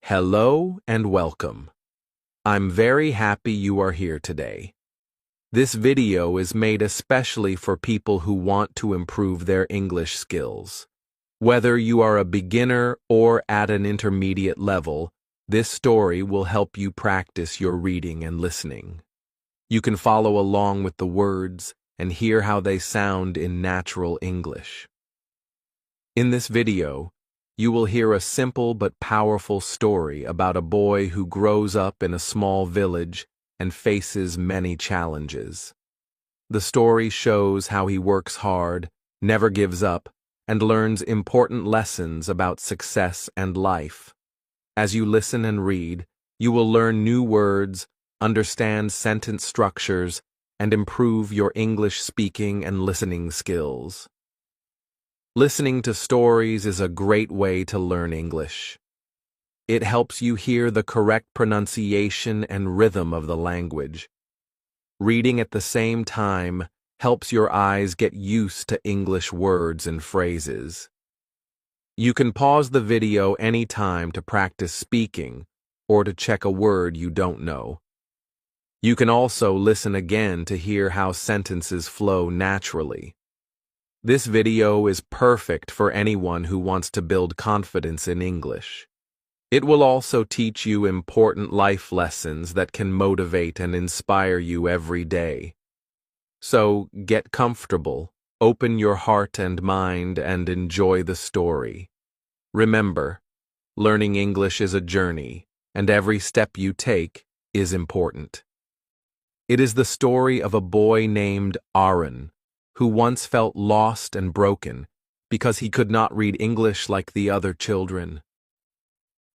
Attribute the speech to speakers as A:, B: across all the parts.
A: Hello and welcome. I'm very happy you are here today. This video is made especially for people who want to improve their English skills. Whether you are a beginner or at an intermediate level, this story will help you practice your reading and listening. You can follow along with the words and hear how they sound in natural English. In this video, you will hear a simple but powerful story about a boy who grows up in a small village and faces many challenges. The story shows how he works hard, never gives up, and learns important lessons about success and life. As you listen and read, you will learn new words, understand sentence structures, and improve your English speaking and listening skills. Listening to stories is a great way to learn English. It helps you hear the correct pronunciation and rhythm of the language. Reading at the same time helps your eyes get used to English words and phrases. You can pause the video anytime to practice speaking or to check a word you don't know. You can also listen again to hear how sentences flow naturally. This video is perfect for anyone who wants to build confidence in English. It will also teach you important life lessons that can motivate and inspire you every day. So, get comfortable, open your heart and mind, and enjoy the story. Remember, learning English is a journey, and every step you take is important. It is the story of a boy named Aaron, who once felt lost and broken because he could not read English like the other children.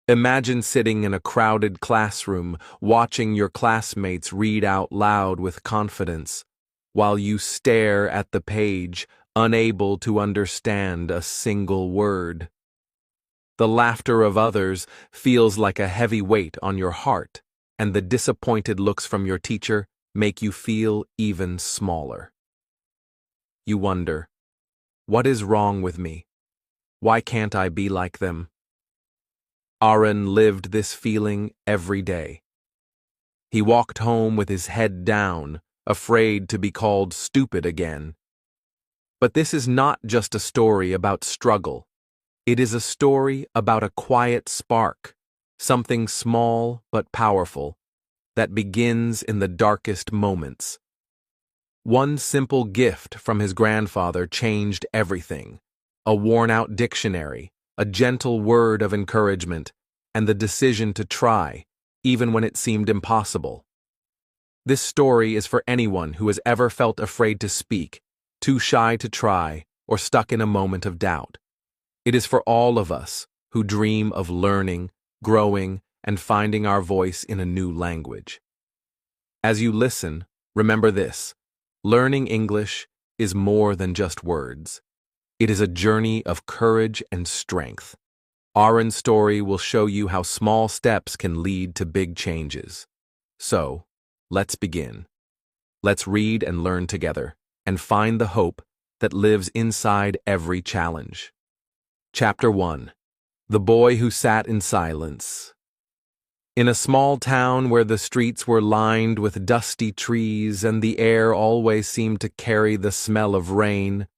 A: Imagine sitting in a crowded classroom watching your classmates read out loud with confidence, while you stare at the page, unable to understand a single word. The laughter of others feels like a heavy weight on your heart, and the disappointed looks from your teacher make you feel even smaller. You wonder, what is wrong with me? Why can't I be like them? Aaron lived this feeling every day. He walked home with his head down, afraid to be called stupid again. But this is not just a story about struggle. It is a story about a quiet spark, something small but powerful, that begins in the darkest moments. One simple gift from his grandfather changed everything: a worn-out dictionary, a gentle word of encouragement, and the decision to try, even when it seemed impossible. This story is for anyone who has ever felt afraid to speak, too shy to try, or stuck in a moment of doubt. It is for all of us who dream of learning, growing, and finding our voice in a new language. As you listen, remember this: learning English is more than just words. It is a journey of courage and strength. Aaron's story will show you how small steps can lead to big changes. So, let's begin. Let's read and learn together, and find the hope that lives inside every challenge. Chapter 1. The Boy Who Sat in Silence. In a small town where the streets were lined with dusty trees and the air always seemed to carry the smell of rain,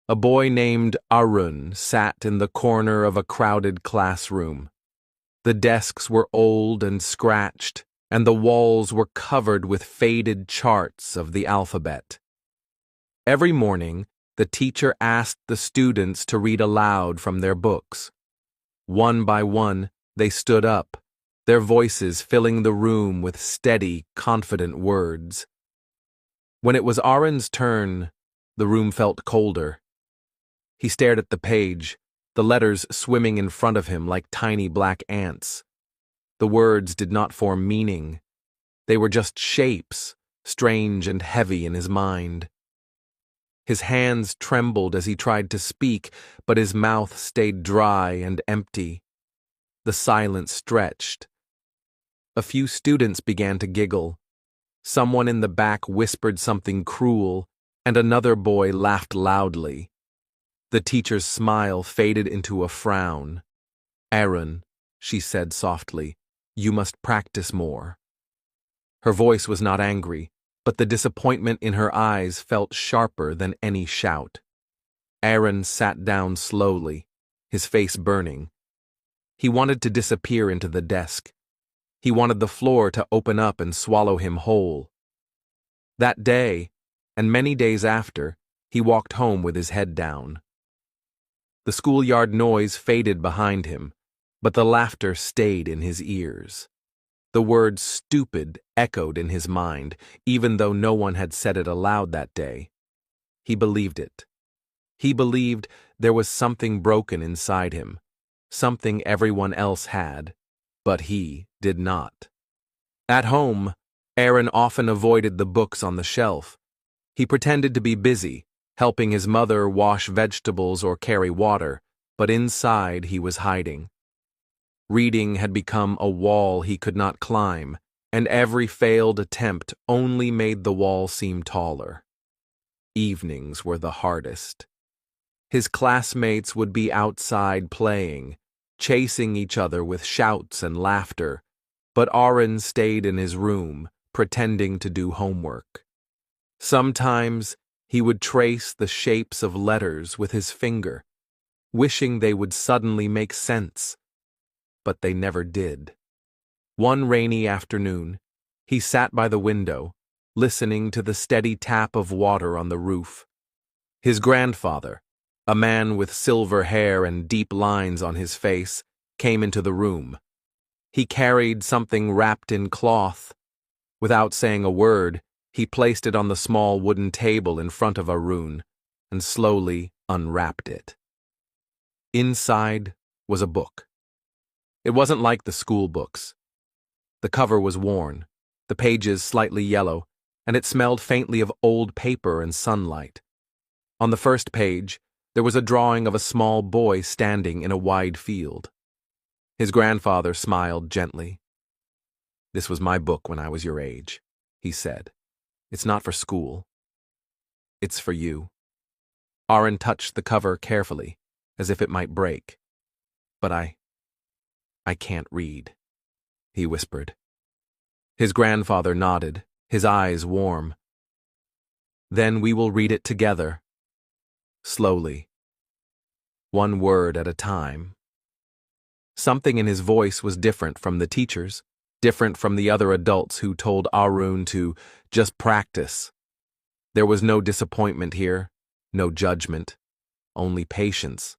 A: a boy named Aaron sat in the corner of a crowded classroom. The desks were old and scratched, and the walls were covered with faded charts of the alphabet. Every morning, the teacher asked the students to read aloud from their books. One by one, they stood up, their voices filling the room with steady, confident words. When it was Aaron's turn, the room felt colder. He stared at the page, the letters swimming in front of him like tiny black ants. The words did not form meaning. They were just shapes, strange and heavy in his mind. His hands trembled as he tried to speak, but his mouth stayed dry and empty. The silence stretched. A few students began to giggle. Someone in the back whispered something cruel, and another boy laughed loudly. The teacher's smile faded into a frown. Aaron, she said softly. You must practice more. Her voice was not angry, but the disappointment in her eyes felt sharper than any shout. Aaron sat down slowly, his face burning. He wanted to disappear into the desk. He wanted the floor to open up and swallow him whole. That day, and many days after, he walked home with his head down. The schoolyard noise faded behind him, but the laughter stayed in his ears. The word stupid echoed in his mind, even though no one had said it aloud that day. He believed it. He believed there was something broken inside him, something everyone else had, but he did not. At home, Aaron often avoided the books on the shelf. He pretended to be busy, helping his mother wash vegetables or carry water, but inside he was hiding. Reading had become a wall he could not climb, and every failed attempt only made the wall seem taller. Evenings were the hardest. His classmates would be outside playing, chasing each other with shouts and laughter, but Aaron stayed in his room, pretending to do homework. Sometimes he would trace the shapes of letters with his finger, wishing they would suddenly make sense, but they never did. One rainy afternoon, he sat by the window, listening to the steady tap of water on the roof. His grandfather, a man with silver hair and deep lines on his face, came into the room. He carried something wrapped in cloth. Without saying a word, he placed it on the small wooden table in front of Arun and slowly unwrapped it. Inside was a book. It wasn't like the school books. The cover was worn, the pages slightly yellow, and it smelled faintly of old paper and sunlight. On the first page, there was a drawing of a small boy standing in a wide field. His grandfather smiled gently. "This was my book when I was your age," he said. "It's not for school. It's for you." Aaron touched the cover carefully, as if it might break. "But I can't read," he whispered. His grandfather nodded, his eyes warm. "Then we will read it together. Slowly. One word at a time." Something in his voice was different from the teachers, different from the other adults who told Arun to just practice. There was no disappointment here, no judgment, only patience.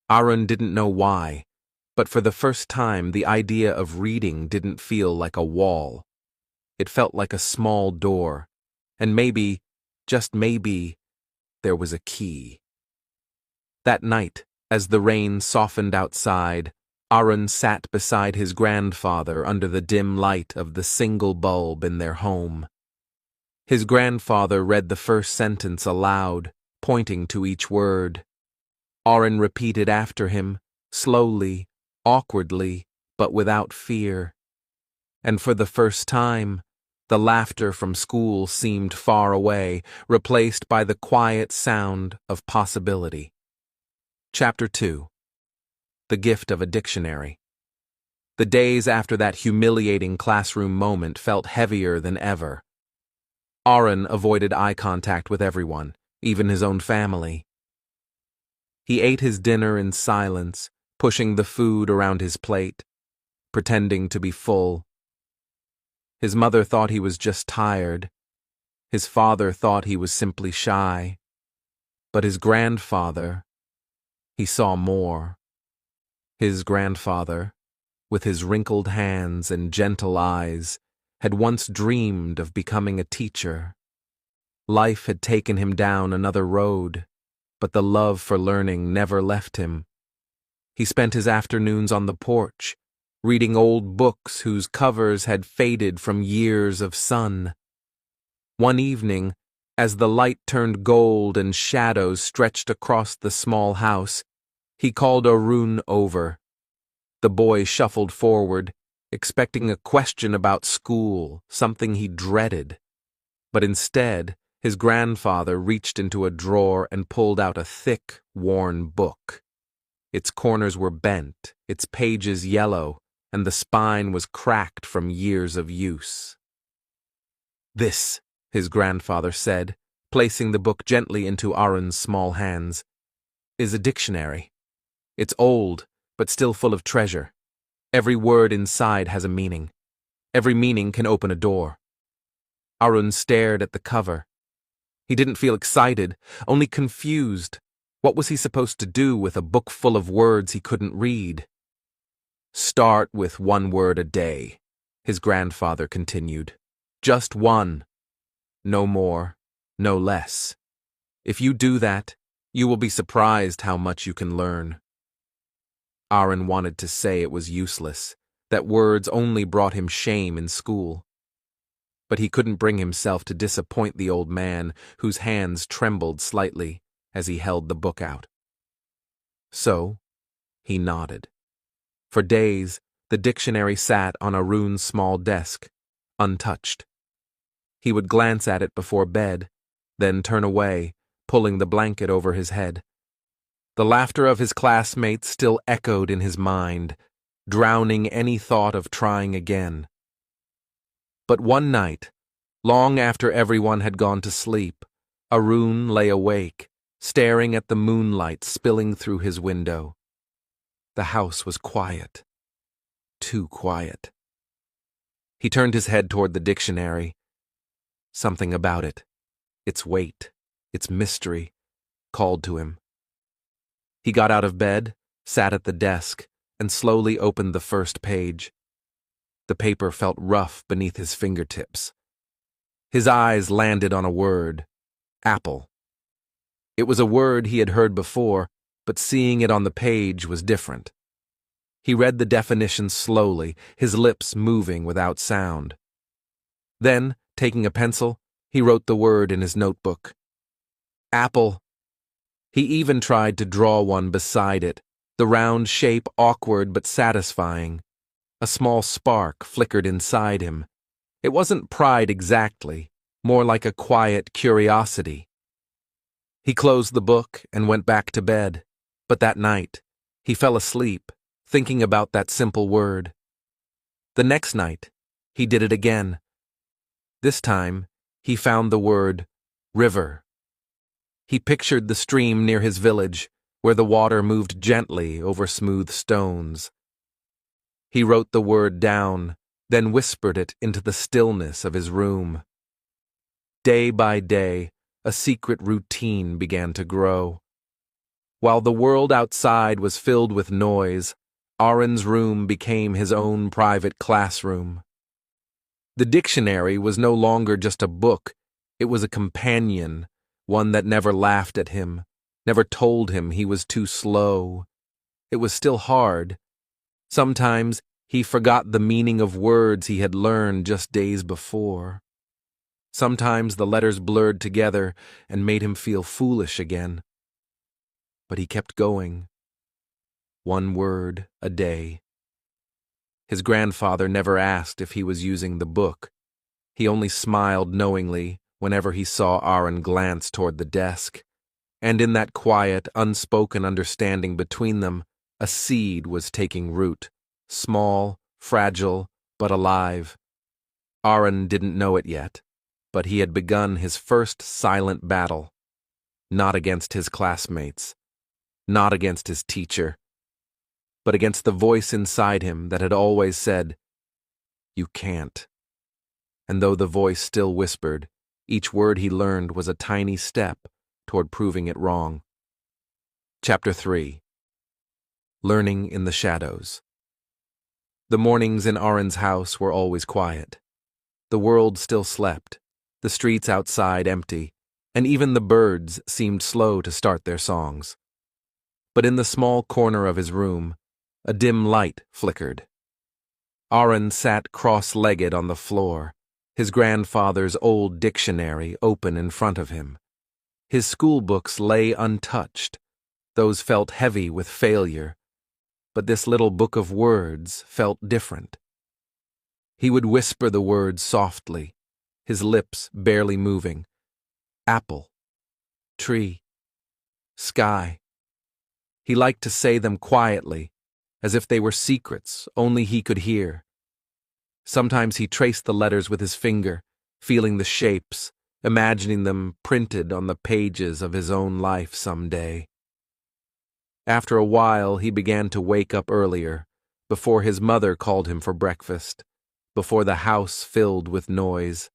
A: Arun didn't know why, but for the first time the idea of reading didn't feel like a wall. It felt like a small door, and maybe, just maybe, there was a key. That night, as the rain softened outside, Arun sat beside his grandfather under the dim light of the single bulb in their home. His grandfather read the first sentence aloud, pointing to each word. Arun repeated after him, slowly, awkwardly, but without fear. And for the first time, the laughter from school seemed far away, replaced by the quiet sound of possibility. Chapter 2. The Gift of a Dictionary. The days after that humiliating classroom moment felt heavier than ever. Arun avoided eye contact with everyone, even his own family. He ate his dinner in silence, pushing the food around his plate, pretending to be full. His mother thought he was just tired. His father thought he was simply shy. But his grandfather, he saw more. His grandfather, with his wrinkled hands and gentle eyes, had once dreamed of becoming a teacher. Life had taken him down another road, but the love for learning never left him. He spent his afternoons on the porch, reading old books whose covers had faded from years of sun. One evening, as the light turned gold and shadows stretched across the small house, he called Arun over. The boy shuffled forward, expecting a question about school, something he dreaded. But instead, his grandfather reached into a drawer and pulled out a thick, worn book. Its corners were bent, its pages yellow, and the spine was cracked from years of use. "This," his grandfather said, placing the book gently into Aaron's small hands, "is a dictionary. It's old, but still full of treasure. Every word inside has a meaning. Every meaning can open a door." Aaron stared at the cover. He didn't feel excited, only confused. What was he supposed to do with a book full of words he couldn't read? "Start with one word a day," his grandfather continued. "Just one. No more, no less. If you do that, you will be surprised how much you can learn." Aaron wanted to say it was useless, that words only brought him shame in school. But he couldn't bring himself to disappoint the old man, whose hands trembled slightly as he held the book out. So, he nodded. For days, the dictionary sat on Arun's small desk, untouched. He would glance at it before bed, then turn away, pulling the blanket over his head. The laughter of his classmates still echoed in his mind, drowning any thought of trying again. But one night, long after everyone had gone to sleep, Arun lay awake, staring at the moonlight spilling through his window. The house was quiet. Too quiet. He turned his head toward the dictionary. Something about it, its weight, its mystery, called to him. He got out of bed, sat at the desk, and slowly opened the first page. The paper felt rough beneath his fingertips. His eyes landed on a word: apple. It was a word he had heard before, but seeing it on the page was different. He read the definition slowly, his lips moving without sound. Then, taking a pencil, he wrote the word in his notebook. Apple. He even tried to draw one beside it, the round shape awkward but satisfying. A small spark flickered inside him. It wasn't pride exactly, more like a quiet curiosity. He closed the book and went back to bed, but that night, he fell asleep, thinking about that simple word. The next night, he did it again. This time, he found the word river. He pictured the stream near his village, where the water moved gently over smooth stones. He wrote the word down, then whispered it into the stillness of his room. Day by day, a secret routine began to grow. While the world outside was filled with noise, Aaron's room became his own private classroom. The dictionary was no longer just a book, it was a companion, one that never laughed at him, never told him he was too slow. It was still hard. Sometimes he forgot the meaning of words he had learned just days before. Sometimes the letters blurred together and made him feel foolish again. But he kept going. One word a day. His grandfather never asked if he was using the book. He only smiled knowingly whenever he saw Aaron glance toward the desk. And in that quiet, unspoken understanding between them, a seed was taking root, small, fragile, but alive. Aaron didn't know it yet, but he had begun his first silent battle. Not against his classmates, not against his teacher, but against the voice inside him that had always said, "You can't." And though the voice still whispered, each word he learned was a tiny step toward proving it wrong. Chapter 3. Learning in the Shadows. The mornings in Aaron's house were always quiet. The world still slept, the streets outside empty, and even the birds seemed slow to start their songs. But in the small corner of his room, a dim light flickered. Aaron sat cross-legged on the floor, his grandfather's old dictionary open in front of him. His school books lay untouched. Those felt heavy with failure, but this little book of words felt different. He would whisper the words softly, his lips barely moving. Apple, tree, sky. He liked to say them quietly, as if they were secrets only he could hear. Sometimes he traced the letters with his finger, feeling the shapes, imagining them printed on the pages of his own life someday. After a while, he began to wake up earlier, before his mother called him for breakfast, before the house filled with noise.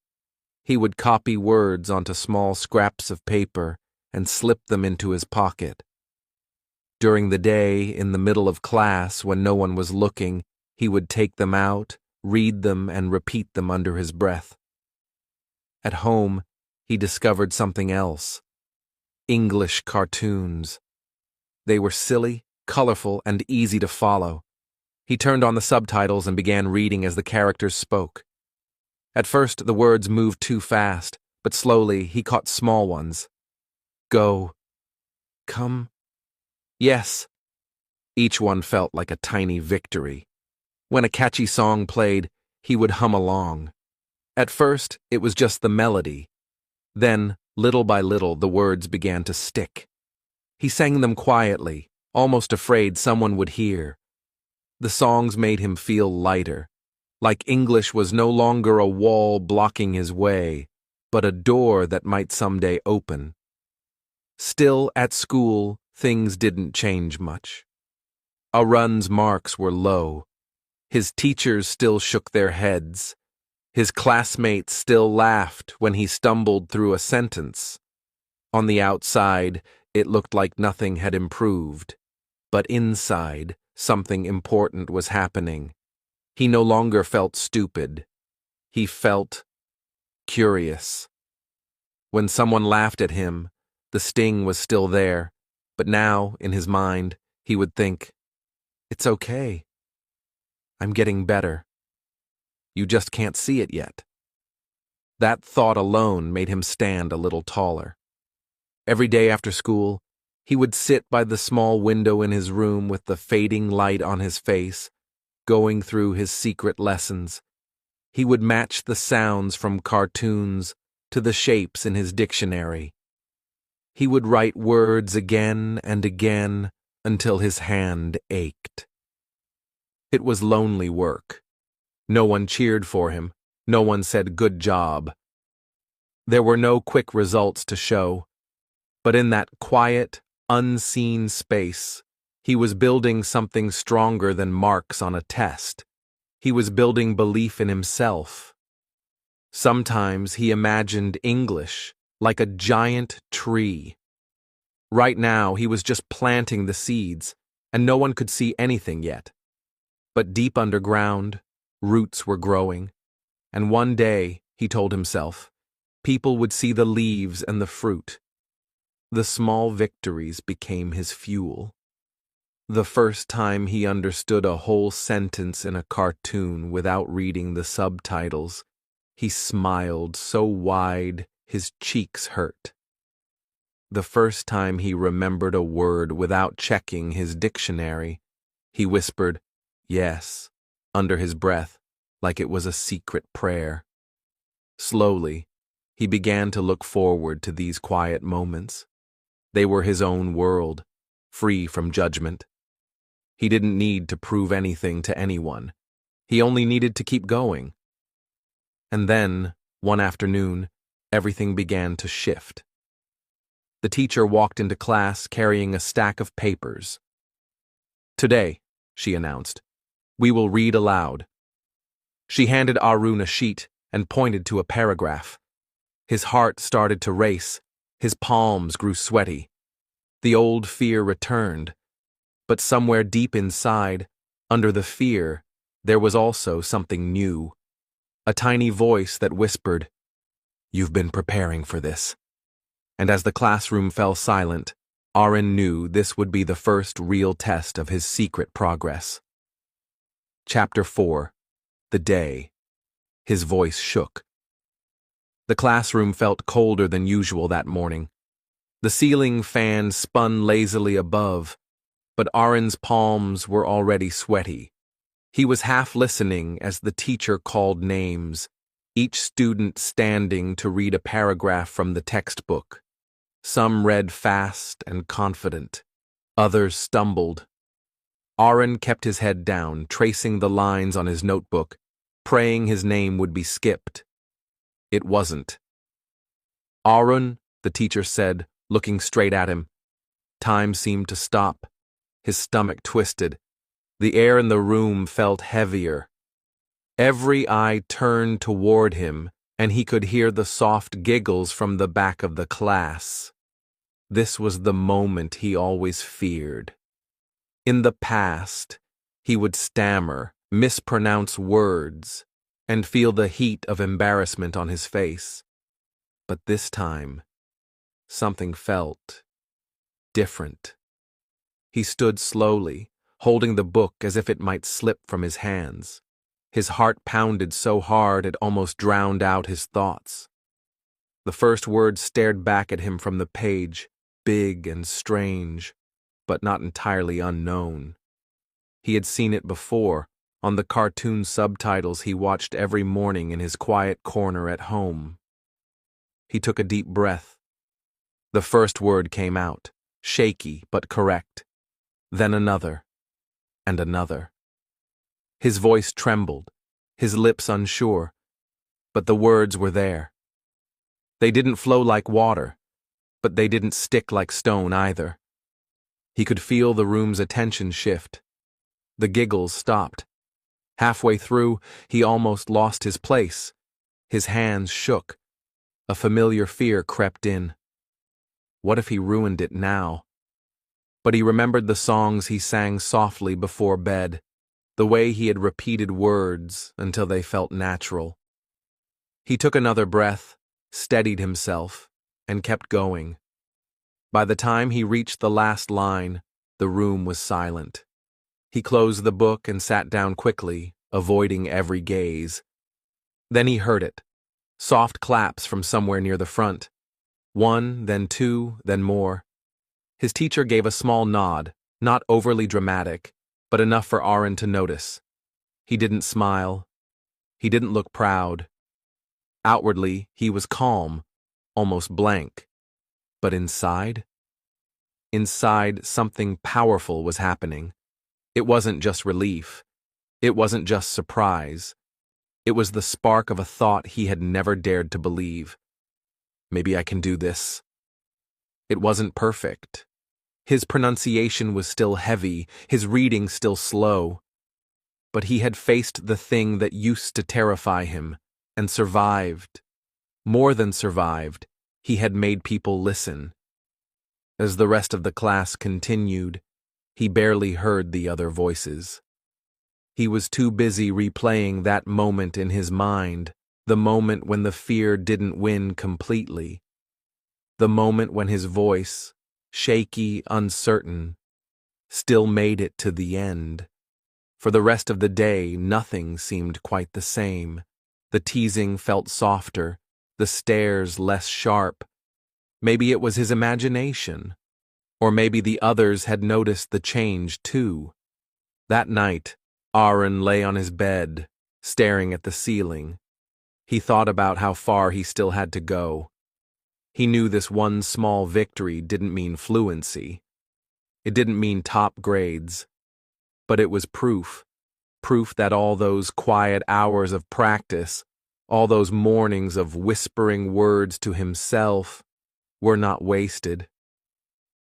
A: He would copy words onto small scraps of paper and slip them into his pocket. During the day, in the middle of class, when no one was looking, he would take them out, read them, and repeat them under his breath. At home, he discovered something else: English cartoons. They were silly, colorful, and easy to follow. He turned on the subtitles and began reading as the characters spoke. At first, the words moved too fast, but slowly he caught small ones. Go. Come. Yes. Each one felt like a tiny victory. When a catchy song played, he would hum along. At first, it was just the melody. Then, little by little, the words began to stick. He sang them quietly, almost afraid someone would hear. The songs made him feel lighter, like English was no longer a wall blocking his way, but a door that might someday open. Still, at school, things didn't change much. Arun's marks were low. His teachers still shook their heads. His classmates still laughed when he stumbled through a sentence. On the outside, it looked like nothing had improved, but inside, something important was happening. He no longer felt stupid. He felt curious. When someone laughed at him, the sting was still there, but now, in his mind, he would think, "It's okay. I'm getting better. You just can't see it yet." That thought alone made him stand a little taller. Every day after school, he would sit by the small window in his room with the fading light on his face, going through his secret lessons. He would match the sounds from cartoons to the shapes in his dictionary. He would write words again and again until his hand ached. It was lonely work. No one cheered for him. No one said good job. There were no quick results to show. But in that quiet, unseen space, he was building something stronger than marks on a test. He was building belief in himself. Sometimes he imagined English like a giant tree. Right now, he was just planting the seeds, and no one could see anything yet. But deep underground, roots were growing, and one day, he told himself, people would see the leaves and the fruit. The small victories became his fuel. The first time he understood a whole sentence in a cartoon without reading the subtitles, he smiled so wide his cheeks hurt. The first time he remembered a word without checking his dictionary, he whispered, "Yes," under his breath, like it was a secret prayer. Slowly, he began to look forward to these quiet moments. They were his own world, free from judgment. He didn't need to prove anything to anyone. He only needed to keep going. And then, one afternoon, everything began to shift. The teacher walked into class carrying a stack of papers. "Today," she announced, "we will read aloud." She handed Arun a sheet and pointed to a paragraph. His heart started to race. His palms grew sweaty. The old fear returned. But somewhere deep inside, under the fear, there was also something new. A tiny voice that whispered, "You've been preparing for this." And as the classroom fell silent, Arun knew this would be the first real test of his secret progress. Chapter 4. The Day. His voice shook. The classroom felt colder than usual that morning. The ceiling fan spun lazily above, but Arun's palms were already sweaty. He was half listening as the teacher called names, each student standing to read a paragraph from the textbook. Some read fast and confident. Others stumbled. Aaron kept his head down, tracing the lines on his notebook, praying his name would be skipped. It wasn't. "Aaron," the teacher said, looking straight at him. Time seemed to stop. His stomach twisted. The air in the room felt heavier. Every eye turned toward him, and he could hear the soft giggles from the back of the class. This was the moment he always feared. In the past, he would stammer, mispronounce words, and feel the heat of embarrassment on his face. But this time, something felt different. He stood slowly, holding the book as if it might slip from his hands. His heart pounded so hard it almost drowned out his thoughts. The first word stared back at him from the page, big and strange, but not entirely unknown. He had seen it before, on the cartoon subtitles he watched every morning in his quiet corner at home. He took a deep breath. The first word came out, shaky but correct. Then another, and another. His voice trembled, his lips unsure, but the words were there. They didn't flow like water, but they didn't stick like stone either. He could feel the room's attention shift. The giggles stopped. Halfway through, he almost lost his place. His hands shook. A familiar fear crept in. What if he ruined it now? But he remembered the songs he sang softly before bed, the way he had repeated words until they felt natural. He took another breath, steadied himself, and kept going. By the time he reached the last line, the room was silent. He closed the book and sat down quickly, avoiding every gaze. Then he heard it. Soft claps from somewhere near the front. One, then two, then more. His teacher gave a small nod, not overly dramatic, but enough for Aaron to notice. He didn't smile. He didn't look proud. Outwardly, he was calm, almost blank. But inside? Inside, something powerful was happening. It wasn't just relief. It wasn't just surprise. It was the spark of a thought he had never dared to believe. Maybe I can do this. It wasn't perfect. His pronunciation was still heavy, his reading still slow. But he had faced the thing that used to terrify him, and survived. More than survived, he had made people listen. As the rest of the class continued, he barely heard the other voices. He was too busy replaying that moment in his mind, the moment when the fear didn't win completely. The moment when his voice, shaky, uncertain, still made it to the end. For the rest of the day, nothing seemed quite the same. The teasing felt softer, the stares less sharp. Maybe it was his imagination, or maybe the others had noticed the change too. That night, Aaron lay on his bed, staring at the ceiling. He thought about how far he still had to go. He knew this one small victory didn't mean fluency. It didn't mean top grades. But it was proof that all those quiet hours of practice, all those mornings of whispering words to himself, were not wasted.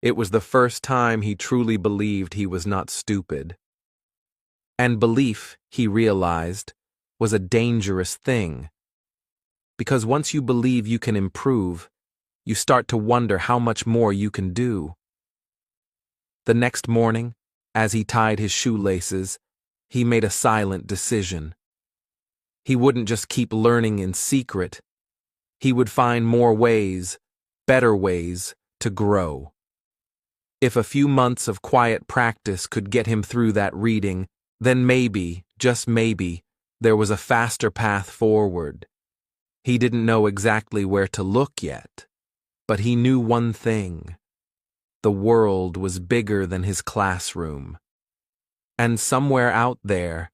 A: It was the first time he truly believed he was not stupid. And belief, he realized, was a dangerous thing. Because once you believe you can improve, you start to wonder how much more you can do. The next morning, as he tied his shoelaces, he made a silent decision. He wouldn't just keep learning in secret. He would find more ways, better ways, to grow. If a few months of quiet practice could get him through that reading, then maybe, just maybe, there was a faster path forward. He didn't know exactly where to look yet, but he knew one thing. The world was bigger than his classroom. And somewhere out there,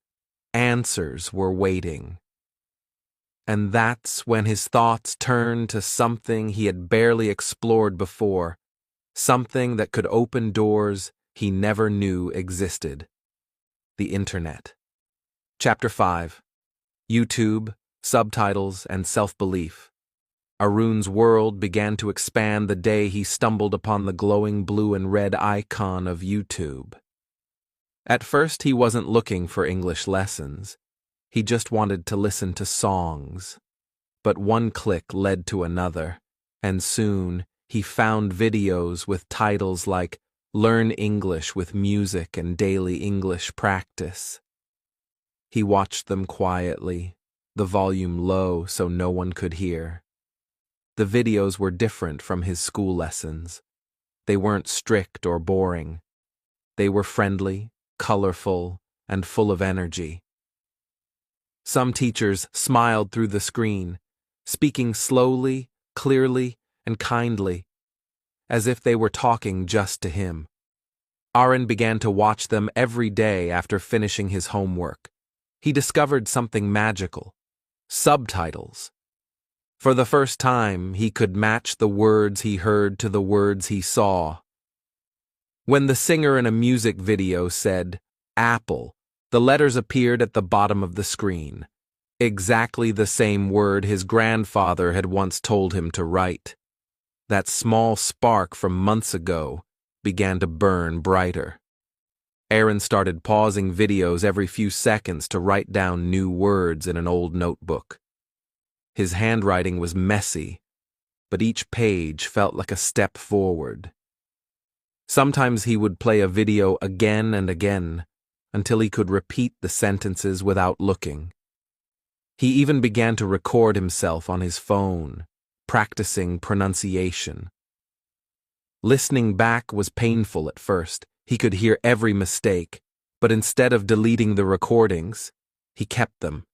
A: answers were waiting. And that's when his thoughts turned to something he had barely explored before, something that could open doors he never knew existed: the Internet. Chapter 5: YouTube, Subtitles, and Self-Belief. Arun's world began to expand the day he stumbled upon the glowing blue and red icon of YouTube. At first, he wasn't looking for English lessons. He just wanted to listen to songs. But one click led to another, and soon he found videos with titles like "Learn English with Music and Daily English Practice." He watched them quietly, the volume low so no one could hear. The videos were different from his school lessons. They weren't strict or boring. They were friendly, colorful, and full of energy. Some teachers smiled through the screen, speaking slowly, clearly, and kindly, as if they were talking just to him. Arun began to watch them every day after finishing his homework. He discovered something magical: subtitles. For the first time, he could match the words he heard to the words he saw. When the singer in a music video said "Apple," the letters appeared at the bottom of the screen, exactly the same word his grandfather had once told him to write. That small spark from months ago began to burn brighter. Arun started pausing videos every few seconds to write down new words in an old notebook. His handwriting was messy, but each page felt like a step forward. Sometimes he would play a video again and again until he could repeat the sentences without looking. He even began to record himself on his phone, practicing pronunciation. Listening back was painful at first. He could hear every mistake, but instead of deleting the recordings, he kept them.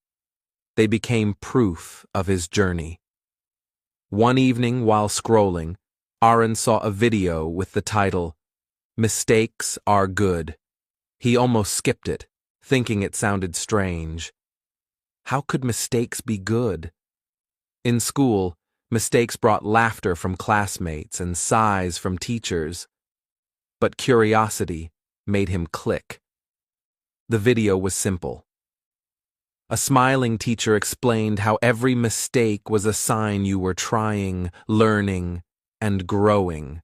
A: They became proof of his journey. One evening while scrolling, Arun saw a video with the title, "Mistakes Are Good." He almost skipped it, thinking it sounded strange. How could mistakes be good? In school, mistakes brought laughter from classmates and sighs from teachers. But curiosity made him click. The video was simple. A smiling teacher explained how every mistake was a sign you were trying, learning, and growing.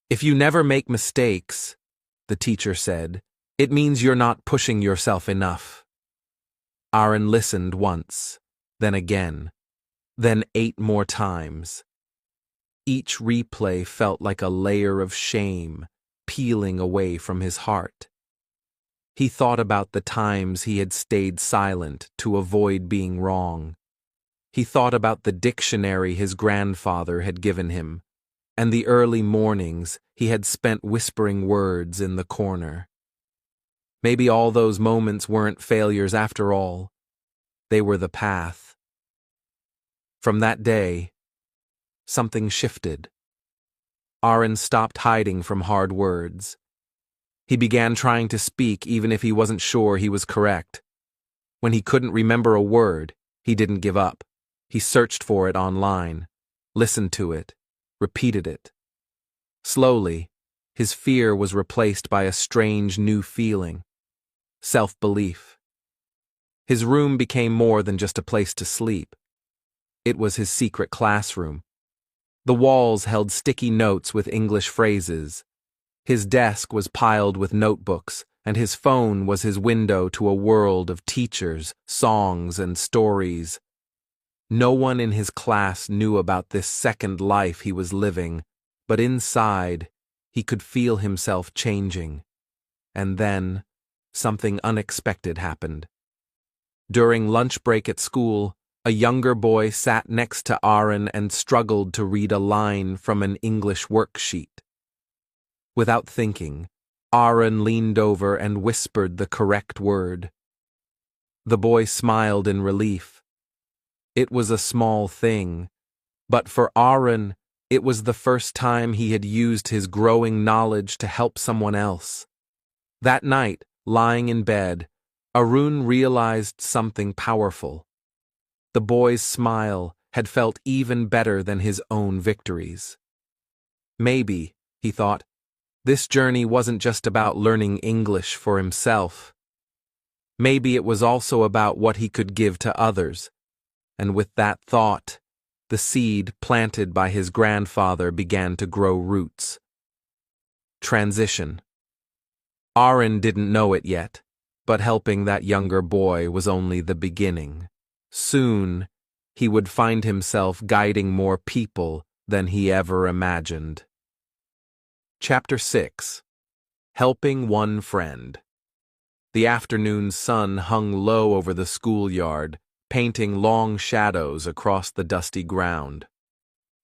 A: If you never make mistakes, the teacher said, it means you're not pushing yourself enough. Arun listened once, then again, then 8 more times. Each replay felt like a layer of shame peeling away from his heart. He thought about the times he had stayed silent to avoid being wrong. He thought about the dictionary his grandfather had given him, and the early mornings he had spent whispering words in the corner. Maybe all those moments weren't failures after all. They were the path. From that day, something shifted. Arun stopped hiding from hard words. He began trying to speak even if he wasn't sure he was correct. When he couldn't remember a word, he didn't give up. He searched for it online, listened to it, repeated it. Slowly, his fear was replaced by a strange new feeling: self-belief. His room became more than just a place to sleep. It was his secret classroom. The walls held sticky notes with English phrases. His desk was piled with notebooks, and his phone was his window to a world of teachers, songs, and stories. No one in his class knew about this second life he was living, but inside, he could feel himself changing. And then, something unexpected happened. During lunch break at school, a younger boy sat next to Arun and struggled to read a line from an English worksheet. Without thinking, Arun leaned over and whispered the correct word. The boy smiled in relief. It was a small thing, but for Arun, it was the first time he had used his growing knowledge to help someone else. That night, lying in bed, Arun realized something powerful. The boy's smile had felt even better than his own victories. Maybe, he thought, This journey wasn't just about learning English for himself. Maybe it was also about what he could give to others. And with that thought, the seed planted by his grandfather began to grow roots. Transition. Aaron didn't know it yet, but helping that younger boy was only the beginning. Soon, he would find himself guiding more people than he ever imagined. Chapter 6. Helping One Friend. The afternoon sun hung low over the schoolyard, painting long shadows across the dusty ground.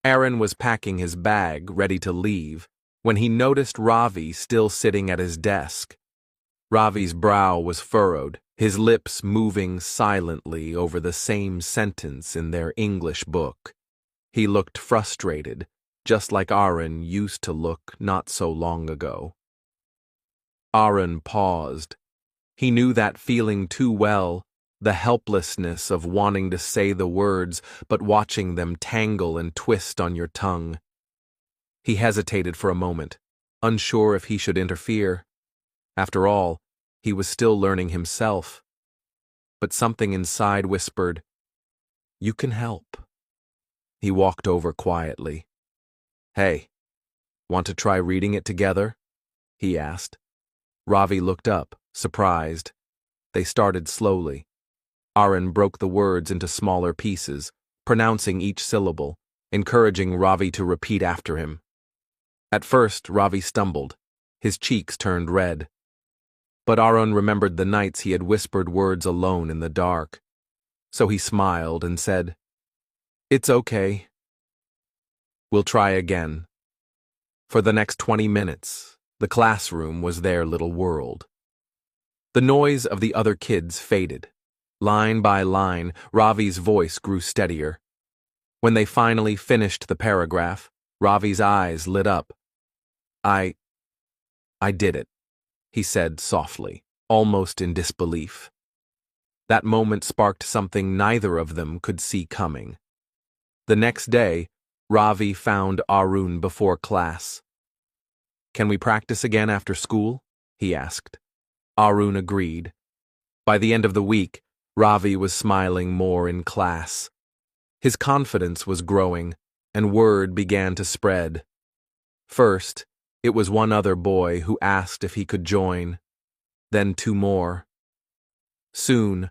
A: Aaron was packing his bag, ready to leave, when he noticed Ravi still sitting at his desk. Ravi's brow was furrowed, his lips moving silently over the same sentence in their English book. He looked frustrated, just like Aaron used to look not so long ago. Aaron paused. He knew that feeling too well, the helplessness of wanting to say the words but watching them tangle and twist on your tongue. He hesitated for a moment, unsure if he should interfere. After all, he was still learning himself. But something inside whispered, "You can help." He walked over quietly. "Hey, want to try reading it together?" he asked. Ravi looked up, surprised. They started slowly. Aaron broke the words into smaller pieces, pronouncing each syllable, encouraging Ravi to repeat after him. At first, Ravi stumbled. His cheeks turned red. But Aaron remembered the nights he had whispered words alone in the dark. So he smiled and said, "It's okay. We'll try again." For the next 20 minutes, the classroom was their little world. The noise of the other kids faded. Line by line, Ravi's voice grew steadier. When they finally finished the paragraph, Ravi's eyes lit up. I did it," he said softly, almost in disbelief. That moment sparked something neither of them could see coming. The next day, Ravi found Arun before class. "Can we practice again after school?" he asked. Arun agreed. By the end of the week, Ravi was smiling more in class. His confidence was growing, and word began to spread. First, it was one other boy who asked if he could join, then 2 more. Soon,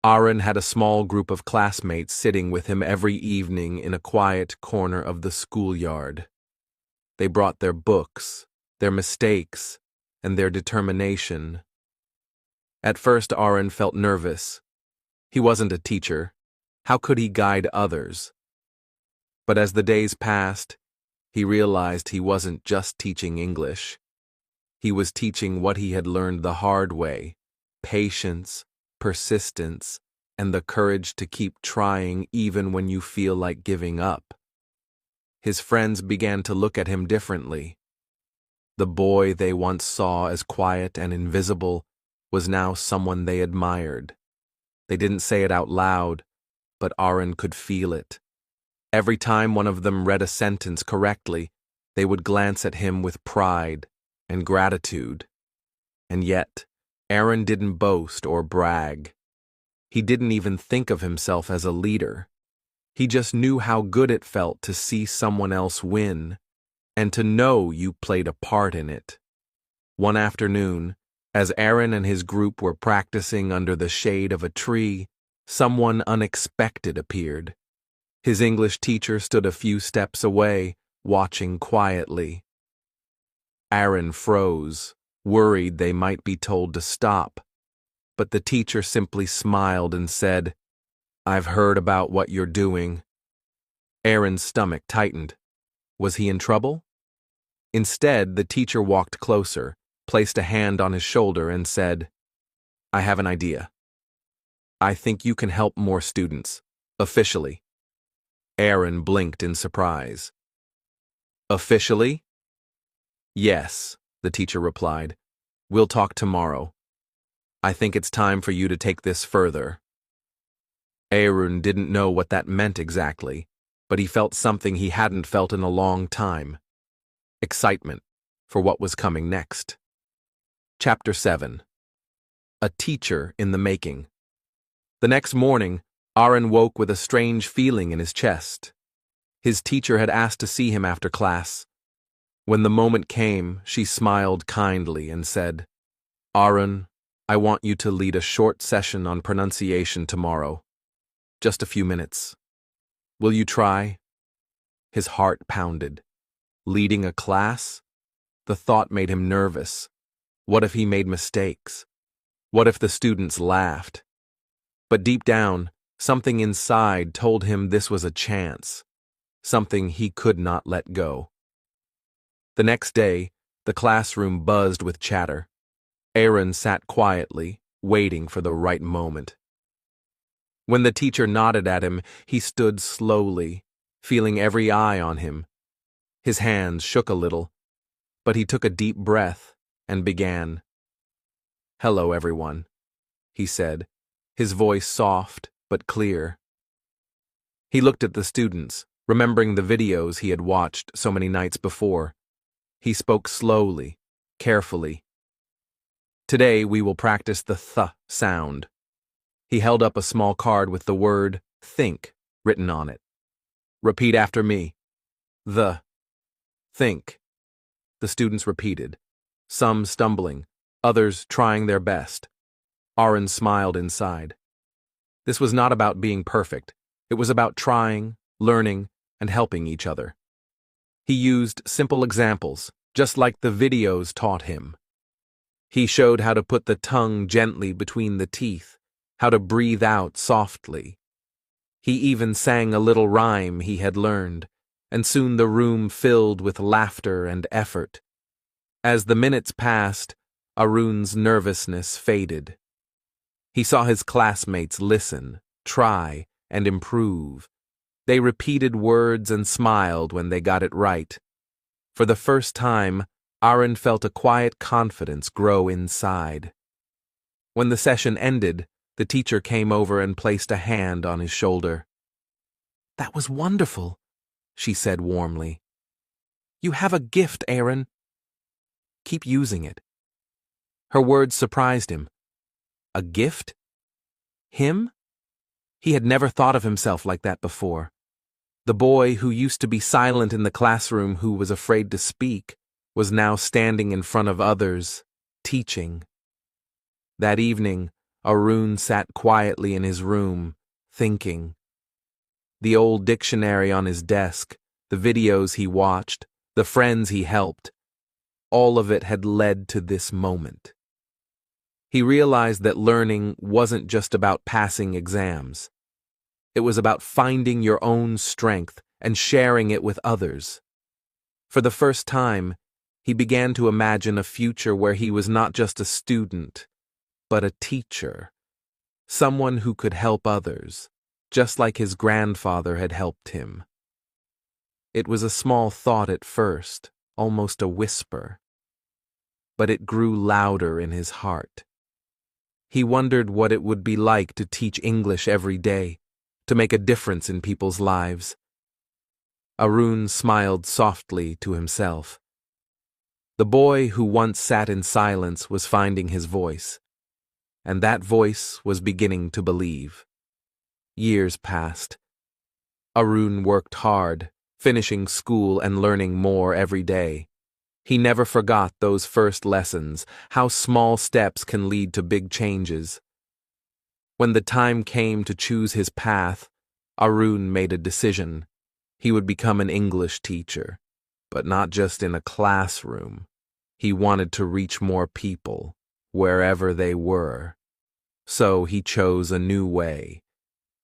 A: Aaron had a small group of classmates sitting with him every evening in a quiet corner of the schoolyard. They brought their books, their mistakes, and their determination. At first, Aaron felt nervous. He wasn't a teacher. How could he guide others? But as the days passed, he realized he wasn't just teaching English. He was teaching what he had learned the hard way: patience, persistence, and the courage to keep trying even when you feel like giving up. His friends began to look at him differently. The boy they once saw as quiet and invisible was now someone they admired. They didn't say it out loud, but Aaron could feel it. Every time one of them read a sentence correctly, they would glance at him with pride and gratitude. And yet, Aaron didn't boast or brag. He didn't even think of himself as a leader. He just knew how good it felt to see someone else win, and to know you played a part in it. One afternoon, as Aaron and his group were practicing under the shade of a tree, someone unexpected appeared. His English teacher stood a few steps away, watching quietly. Aaron froze, worried they might be told to stop. But the teacher simply smiled and said, "I've heard about what you're doing." Aaron's stomach tightened. Was he in trouble? Instead, the teacher walked closer, placed a hand on his shoulder, and said, "I have an idea. I think you can help more students, officially." Aaron blinked in surprise. "Officially?" "Yes," the teacher replied. "We'll talk tomorrow. I think it's time for you to take this further." Aaron didn't know what that meant exactly, but he felt something he hadn't felt in a long time: excitement, for what was coming next. Chapter 7. A Teacher in the Making. The next morning, Aaron woke with a strange feeling in his chest. His teacher had asked to see him after class. When the moment came, she smiled kindly and said, "Aaron, I want you to lead a short session on pronunciation tomorrow. Just a few minutes. Will you try?" His heart pounded. Leading a class? The thought made him nervous. What if he made mistakes? What if the students laughed? But deep down, something inside told him this was a chance, something he could not let go. The next day, the classroom buzzed with chatter. Aaron sat quietly, waiting for the right moment. When the teacher nodded at him, he stood slowly, feeling every eye on him. His hands shook a little, but he took a deep breath and began. "Hello, everyone," he said, his voice soft but clear. He looked at the students, remembering the videos he had watched so many nights before. He spoke slowly, carefully. "Today we will practice the th sound." He held up a small card with the word think written on it. "Repeat after me. The. Think." The students repeated, some stumbling, others trying their best. Aaron smiled inside. This was not about being perfect. It was about trying, learning, and helping each other. He used simple examples, just like the videos taught him. He showed how to put the tongue gently between the teeth, how to breathe out softly. He even sang a little rhyme he had learned, and soon the room filled with laughter and effort. As the minutes passed, Arun's nervousness faded. He saw his classmates listen, try, and improve. They repeated words and smiled when they got it right. For the first time, Aaron felt a quiet confidence grow inside. When the session ended, the teacher came over and placed a hand on his shoulder. "That was wonderful," she said warmly. "You have a gift, Aaron. Keep using it." Her words surprised him. A gift? Him? He had never thought of himself like that before. The boy who used to be silent in the classroom, who was afraid to speak, was now standing in front of others, teaching. That evening, Arun sat quietly in his room, thinking. The old dictionary on his desk, the videos he watched, the friends he helped, all of it had led to this moment. He realized that learning wasn't just about passing exams. It was about finding your own strength and sharing it with others. For the first time, he began to imagine a future where he was not just a student, but a teacher, someone who could help others, just like his grandfather had helped him. It was a small thought at first, almost a whisper, but it grew louder in his heart. He wondered what it would be like to teach English every day, to make a difference in people's lives. Arun smiled softly to himself. The boy who once sat in silence was finding his voice, and that voice was beginning to believe. Years passed. Arun worked hard, finishing school and learning more every day. He never forgot those first lessons, how small steps can lead to big changes. When the time came to choose his path, Arun made a decision. He would become an English teacher, but not just in a classroom. He wanted to reach more people, wherever they were. So he chose a new way,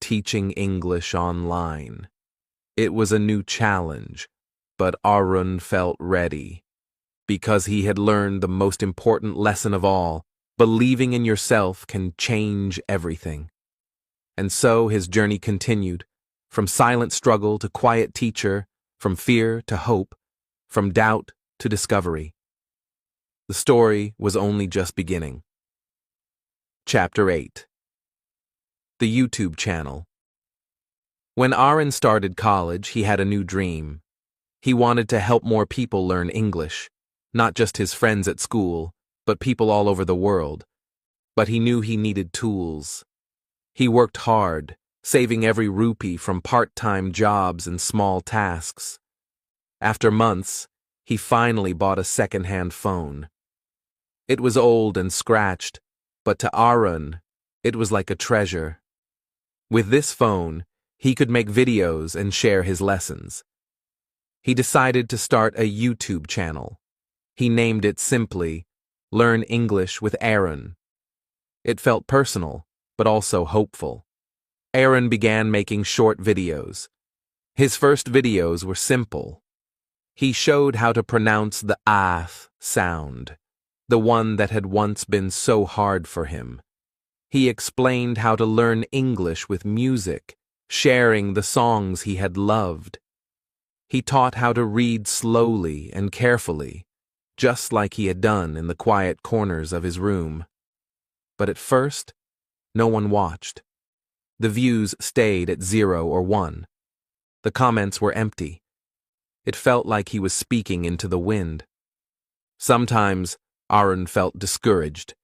A: teaching English online. It was a new challenge, but Arun felt ready. Because he had learned the most important lesson of all, believing in yourself can change everything. And so his journey continued, from silent struggle to quiet teacher, from fear to hope, from doubt to discovery. The story was only just beginning. Chapter 8. The YouTube channel. When Aaron started college, he had a new dream. He wanted to help more people learn English. not just his friends at school, but people all over the world. But he knew he needed tools. He worked hard, saving every rupee from part-time jobs and small tasks. After months, he finally bought a second-hand phone. It was old and scratched, but to Arun, it was like a treasure. With this phone, he could make videos and share his lessons. He decided to start a YouTube channel. He named it simply, Learn English with Arun. It felt personal, but also hopeful. Arun began making short videos. His first videos were simple. He showed how to pronounce the th sound, the one that had once been so hard for him. He explained how to learn English with music, sharing the songs he had loved. He taught how to read slowly and carefully, just like he had done in the quiet corners of his room. But at first, no one watched. The views stayed at 0 or 1. The comments were empty. It felt like he was speaking into the wind. Sometimes, Arun felt discouraged.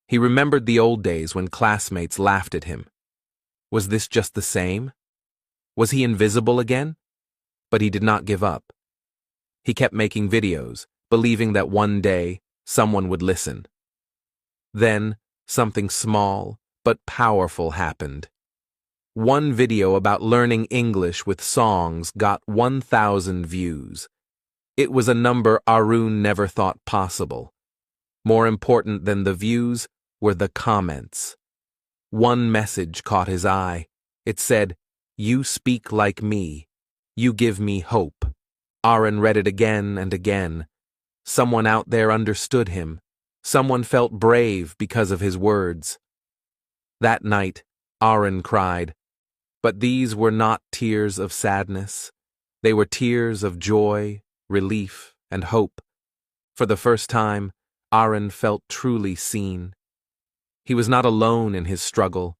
A: He remembered the old days when classmates laughed at him. Was this just the same? Was he invisible again? But he did not give up. He kept making videos, believing that one day someone would listen. Then, something small but powerful happened. One video about learning English with songs got 1,000 views. It was a number Arun never thought possible. More important than the views were the comments. One message caught his eye. It said, "You speak like me. You give me hope." Arun read it again and again. Someone out there understood him. Someone felt brave because of his words. That night, Arun cried. But these were not tears of sadness. They were tears of joy, relief, and hope. For the first time, Arun felt truly seen. He was not alone in his struggle.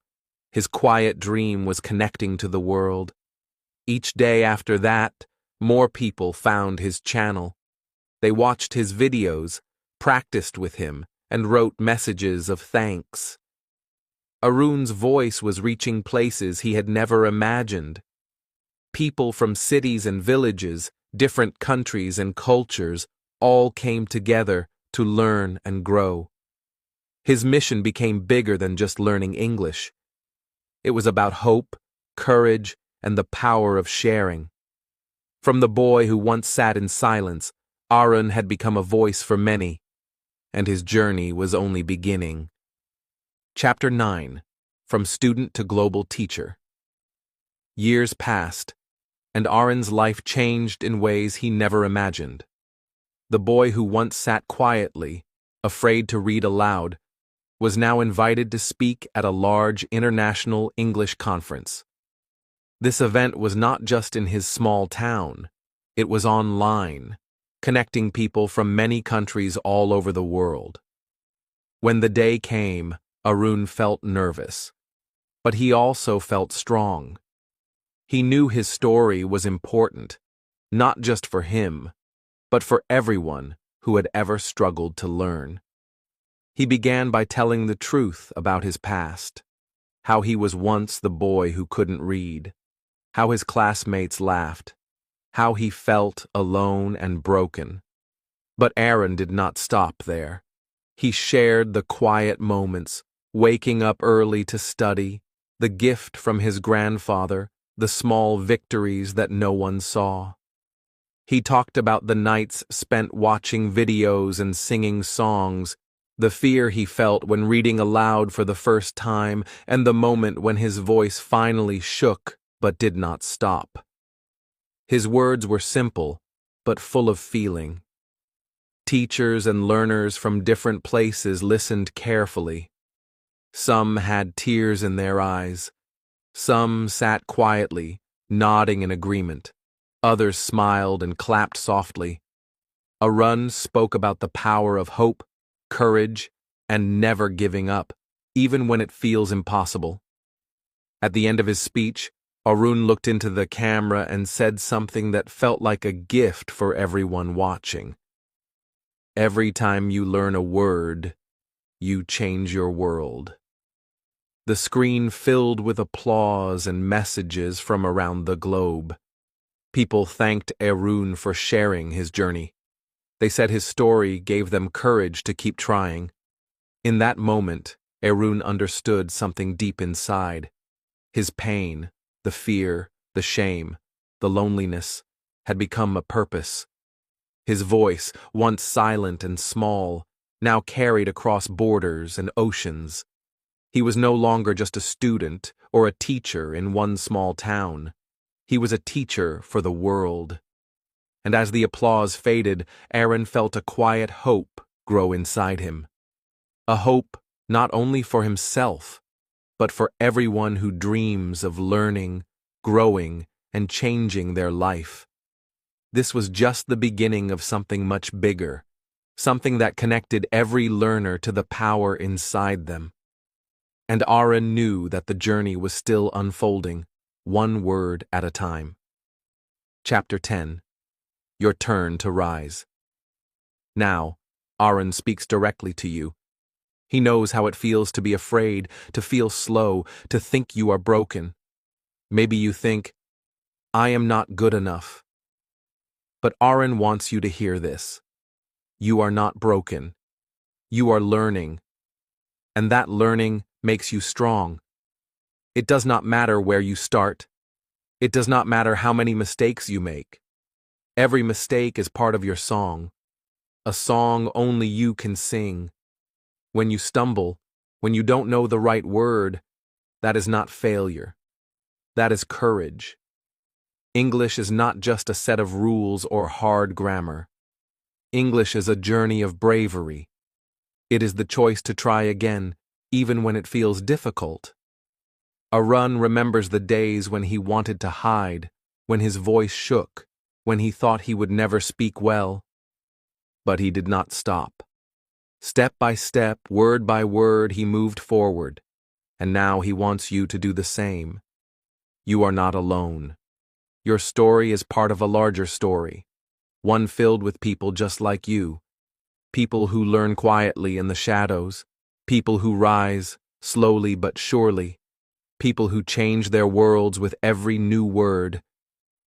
A: His quiet dream was connecting to the world. Each day after that, more people found his channel. They watched his videos, practiced with him, and wrote messages of thanks. Arun's voice was reaching places he had never imagined. People from cities and villages, different countries and cultures, all came together to learn and grow. His mission became bigger than just learning English. It was about hope, courage, and the power of sharing. From the boy who once sat in silence, Arun had become a voice for many, and his journey was only beginning. Chapter 9. From Student to Global Teacher. Years passed, and Arun's life changed in ways he never imagined. The boy who once sat quietly, afraid to read aloud, was now invited to speak at a large international English conference. This event was not just in his small town. It was online, connecting people from many countries all over the world. When the day came, Arun felt nervous, but he also felt strong. He knew his story was important, not just for him, but for everyone who had ever struggled to learn. He began by telling the truth about his past, how he was once the boy who couldn't read, how his classmates laughed, how he felt alone and broken. But Arun did not stop there. He shared the quiet moments, waking up early to study, the gift from his grandfather, the small victories that no one saw. He talked about the nights spent watching videos and singing songs, the fear he felt when reading aloud for the first time, and the moment when his voice finally shook but did not stop. His words were simple, but full of feeling. Teachers and learners from different places listened carefully. Some had tears in their eyes. Some sat quietly, nodding in agreement. Others smiled and clapped softly. Arun spoke about the power of hope, courage, and never giving up, even when it feels impossible. At the end of his speech, Arun looked into the camera and said something that felt like a gift for everyone watching. Every time you learn a word, you change your world. The screen filled with applause and messages from around the globe. People thanked Arun for sharing his journey. They said his story gave them courage to keep trying. In that moment, Arun understood something deep inside. His pain, the fear, the shame, the loneliness, had become a purpose. His voice, once silent and small, now carried across borders and oceans. He was no longer just a student or a teacher in one small town. He was a teacher for the world. And as the applause faded, Aaron felt a quiet hope grow inside him. A hope not only for himself, but for everyone who dreams of learning, growing, and changing their life. This was just the beginning of something much bigger, something that connected every learner to the power inside them. And Aaron knew that the journey was still unfolding, one word at a time. Chapter 10. Your turn to rise. Now, Aaron speaks directly to you. He knows how it feels to be afraid, to feel slow, to think you are broken. Maybe you think, I am not good enough. But Aaron wants you to hear this. You are not broken. You are learning. And that learning makes you strong. It does not matter where you start. It does not matter how many mistakes you make. Every mistake is part of your song, a song only you can sing. When you stumble, when you don't know the right word, that is not failure. That is courage. English is not just a set of rules or hard grammar. English is a journey of bravery. It is the choice to try again, even when it feels difficult. Arun remembers the days when he wanted to hide, when his voice shook, when he thought he would never speak well. But he did not stop. Step by step, word by word, he moved forward, and now he wants you to do the same. You are not alone. Your story is part of a larger story, one filled with people just like you, people who learn quietly in the shadows, people who rise, slowly but surely, people who change their worlds with every new word.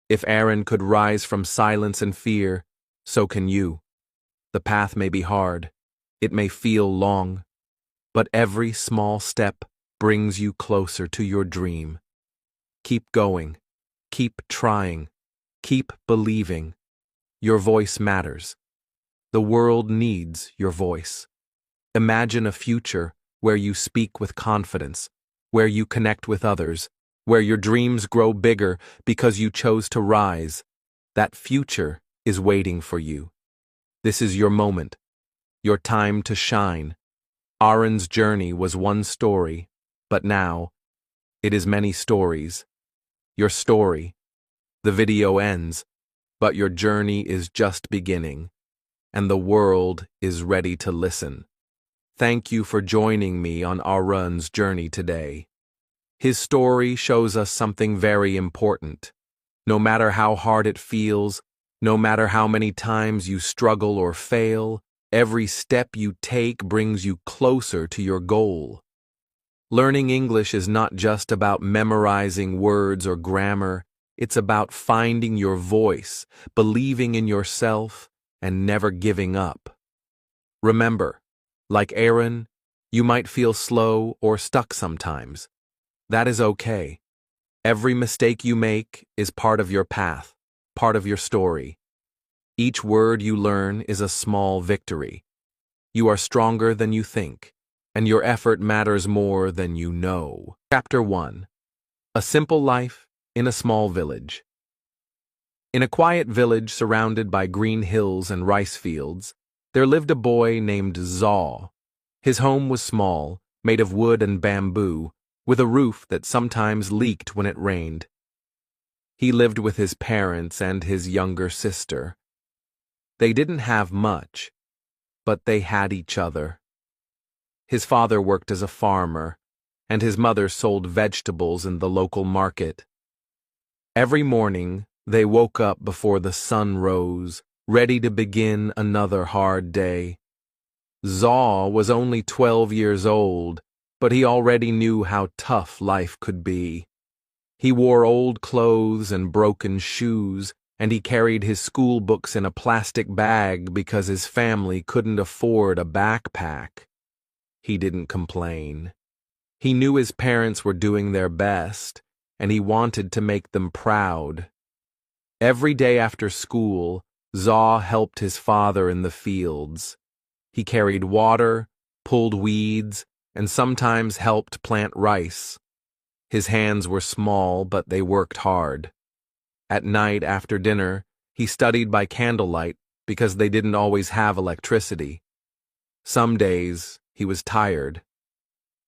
A: If Aaron could rise from silence and fear, so can you. The path may be hard, it may feel long, but every small step brings you closer to your dream. Keep going, keep trying, keep believing. Your voice matters. The world needs your voice. Imagine a future where you speak with confidence, where you connect with others, where your dreams grow bigger because you chose to rise. That future is waiting for you. This is your moment, your time to shine. Aaron's journey was one story, but now it is many stories. Your story. The video ends, but your journey is just beginning, and the world is ready to listen. Thank you for joining me on Arun's journey today. His story shows us something very important. No matter how hard it feels, no matter how many times you struggle or fail, every step you take brings you closer to your goal. Learning English is not just about memorizing words or grammar. It's about finding your voice, believing in yourself, and never giving up. Remember, like Aaron, you might feel slow or stuck sometimes. That is okay. Every mistake you make is part of your path, part of your story. Each word you learn is a small victory. You are stronger than you think, and your effort matters more than you know. Chapter 1. A Simple Life in a Small Village. In a quiet village surrounded by green hills and rice fields, there lived a boy named Zaw. His home was small, made of wood and bamboo, with a roof that sometimes leaked when it rained. He lived with his parents and his younger sister. They didn't have much, but they had each other. His father worked as a farmer, and his mother sold vegetables in the local market. Every morning, they woke up before the sun rose, ready to begin another hard day. Zaw was only 12 years old, but he already knew how tough life could be. He wore old clothes and broken shoes, and he carried his school books in a plastic bag because his family couldn't afford a backpack. He didn't complain. He knew his parents were doing their best, and he wanted to make them proud. Every day after school, Zaw helped his father in the fields. He carried water, pulled weeds, and sometimes helped plant rice. His hands were small, but they worked hard. At night after dinner, he studied by candlelight because they didn't always have electricity. Some days, he was tired.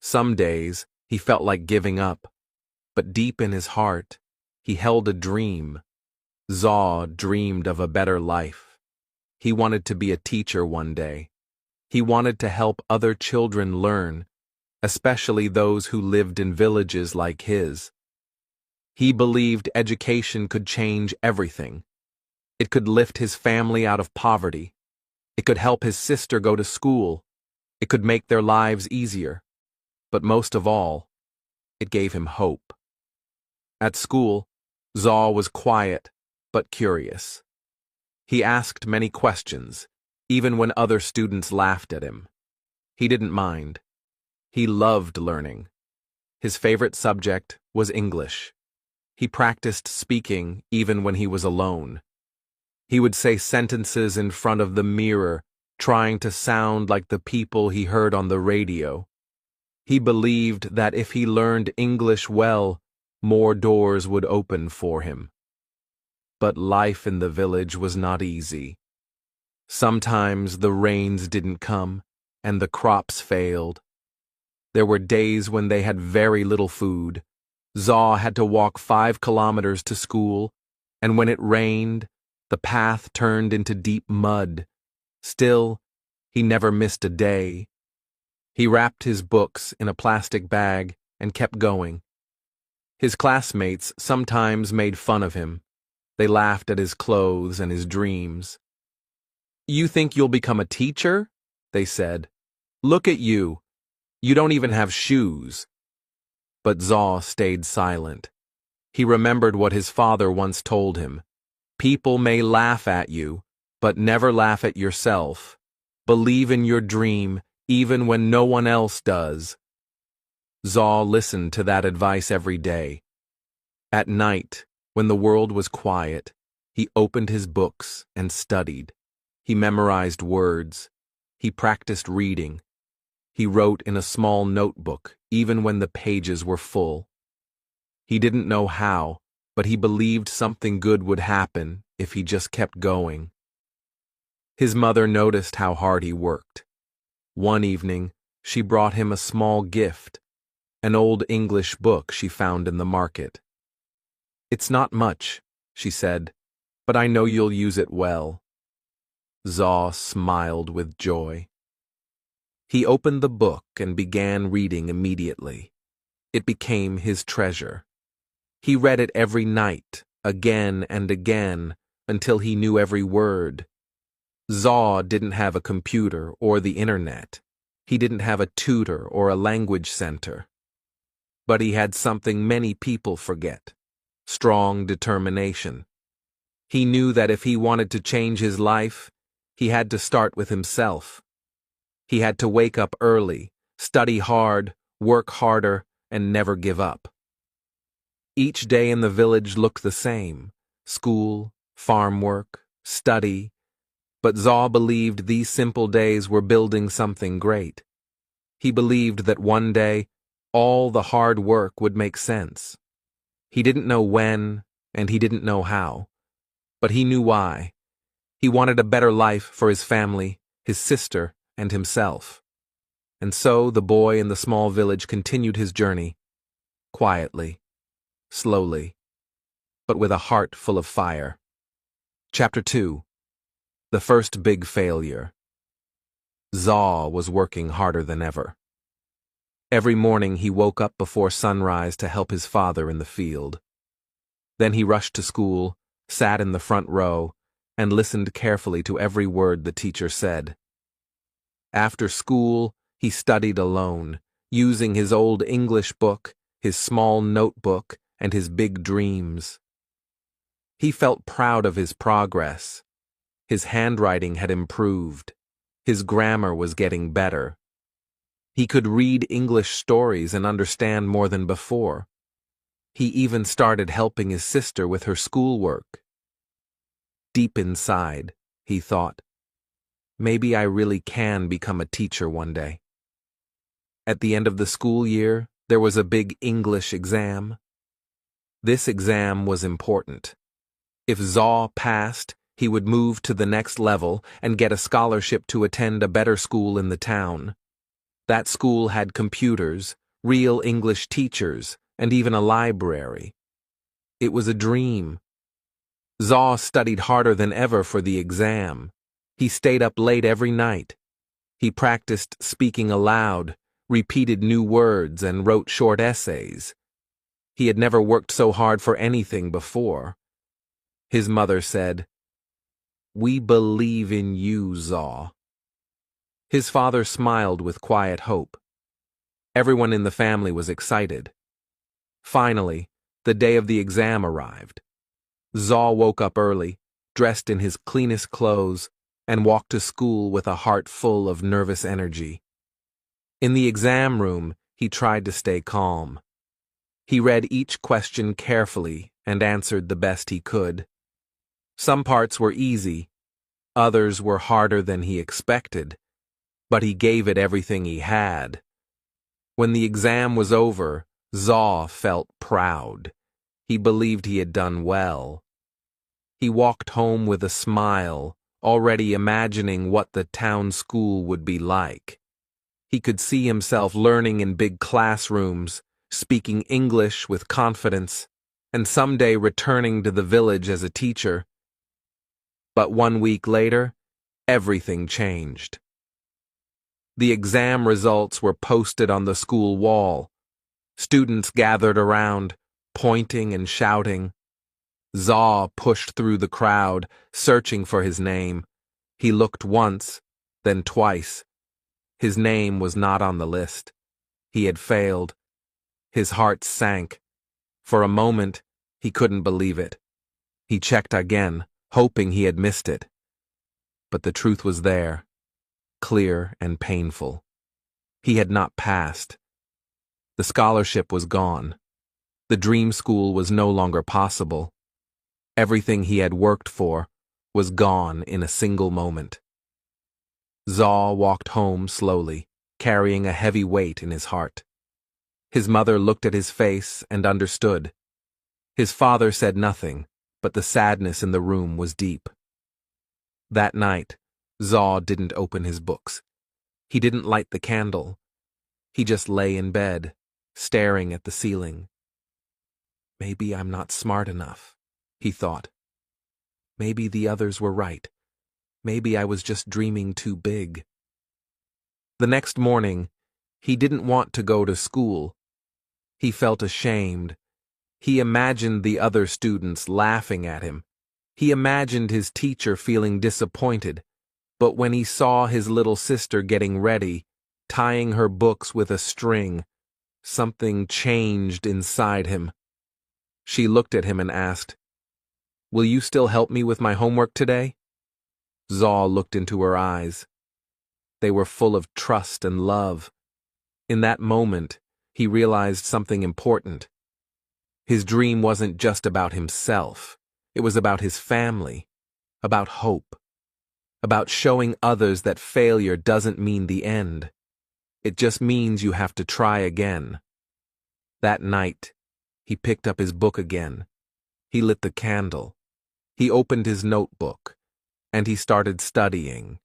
A: Some days, he felt like giving up. But deep in his heart, he held a dream. Zaw dreamed of a better life. He wanted to be a teacher one day. He wanted to help other children learn, especially those who lived in villages like his. He believed education could change everything. It could lift his family out of poverty. It could help his sister go to school. It could make their lives easier. But most of all, it gave him hope. At school, Zaw was quiet but curious. He asked many questions, even when other students laughed at him. He didn't mind. He loved learning. His favorite subject was English. He practiced speaking even when he was alone. He would say sentences in front of the mirror, trying to sound like the people he heard on the radio. He believed that if he learned English well, more doors would open for him. But life in the village was not easy. Sometimes the rains didn't come, and the crops failed. There were days when they had very little food. Zaw had to walk 5 kilometers to school, and when it rained, the path turned into deep mud. Still, he never missed a day. He wrapped his books in a plastic bag and kept going. His classmates sometimes made fun of him. They laughed at his clothes and his dreams. "You think you'll become a teacher?" they said. "Look at you. You don't even have shoes." But Zaw stayed silent. He remembered what his father once told him. People may laugh at you, but never laugh at yourself. Believe in your dream, even when no one else does. Zaw listened to that advice every day. At night, when the world was quiet, he opened his books and studied. He memorized words. He practiced reading. He wrote in a small notebook, even when the pages were full. He didn't know how, but he believed something good would happen if he just kept going. His mother noticed how hard he worked. One evening, she brought him a small gift, an old English book she found in the market. "It's not much," she said, "but I know you'll use it well." Zaw smiled with joy. He opened the book and began reading immediately. It became his treasure. He read it every night, again and again, until he knew every word. Zaw didn't have a computer or the internet. He didn't have a tutor or a language center. But he had something many people forget: strong determination. He knew that if he wanted to change his life, he had to start with himself. He had to wake up early, study hard, work harder, and never give up. Each day in the village looked the same: school, farm work, study. But Zaw believed these simple days were building something great. He believed that one day, all the hard work would make sense. He didn't know when, and he didn't know how. But he knew why. He wanted a better life for his family, his sister, and himself. And so the boy in the small village continued his journey, quietly, slowly, but with a heart full of fire. Chapter 2. The First Big Failure. Zaw was working harder than ever. Every morning he woke up before sunrise to help his father in the field. Then he rushed to school, sat in the front row, and listened carefully to every word the teacher said. After school, he studied alone, using his old English book, his small notebook, and his big dreams. He felt proud of his progress. His handwriting had improved. His grammar was getting better. He could read English stories and understand more than before. He even started helping his sister with her schoolwork. Deep inside, he thought, maybe I really can become a teacher one day. At the end of the school year, there was a big English exam. This exam was important. If Zaw passed, he would move to the next level and get a scholarship to attend a better school in the town. That school had computers, real English teachers, and even a library. It was a dream. Zaw studied harder than ever for the exam. He stayed up late every night. He practiced speaking aloud, repeated new words, and wrote short essays. He had never worked so hard for anything before. His mother said, "We believe in you, Zaw." His father smiled with quiet hope. Everyone in the family was excited. Finally, the day of the exam arrived. Zaw woke up early, dressed in his cleanest clothes, and walked to school with a heart full of nervous energy. In the exam room, he tried to stay calm. He read each question carefully and answered the best he could. Some parts were easy, others were harder than he expected, but he gave it everything he had. When the exam was over, Zaw felt proud. He believed he had done well. He walked home with a smile, already imagining what the town school would be like. He could see himself learning in big classrooms, speaking English with confidence, and someday returning to the village as a teacher. But 1 week later, everything changed. The exam results were posted on the school wall. Students gathered around, pointing and shouting. Zaw pushed through the crowd, searching for his name. He looked once, then twice. His name was not on the list. He had failed. His heart sank. For a moment, he couldn't believe it. He checked again, hoping he had missed it. But the truth was there, clear and painful. He had not passed. The scholarship was gone. The dream school was no longer possible. Everything he had worked for was gone in a single moment. Zaw walked home slowly, carrying a heavy weight in his heart. His mother looked at his face and understood. His father said nothing, but the sadness in the room was deep. That night, Zaw didn't open his books. He didn't light the candle. He just lay in bed, staring at the ceiling. Maybe I'm not smart enough, he thought. Maybe the others were right. Maybe I was just dreaming too big. The next morning, he didn't want to go to school. He felt ashamed. He imagined the other students laughing at him. He imagined his teacher feeling disappointed. But when he saw his little sister getting ready, tying her books with a string, something changed inside him. She looked at him and asked, "Will you still help me with my homework today?" Zaw looked into her eyes. They were full of trust and love. In that moment, he realized something important. His dream wasn't just about himself. It was about his family, about hope, about showing others that failure doesn't mean the end. It just means you have to try again. That night, he picked up his book again. He lit the candle. He opened his notebook, and he started studying.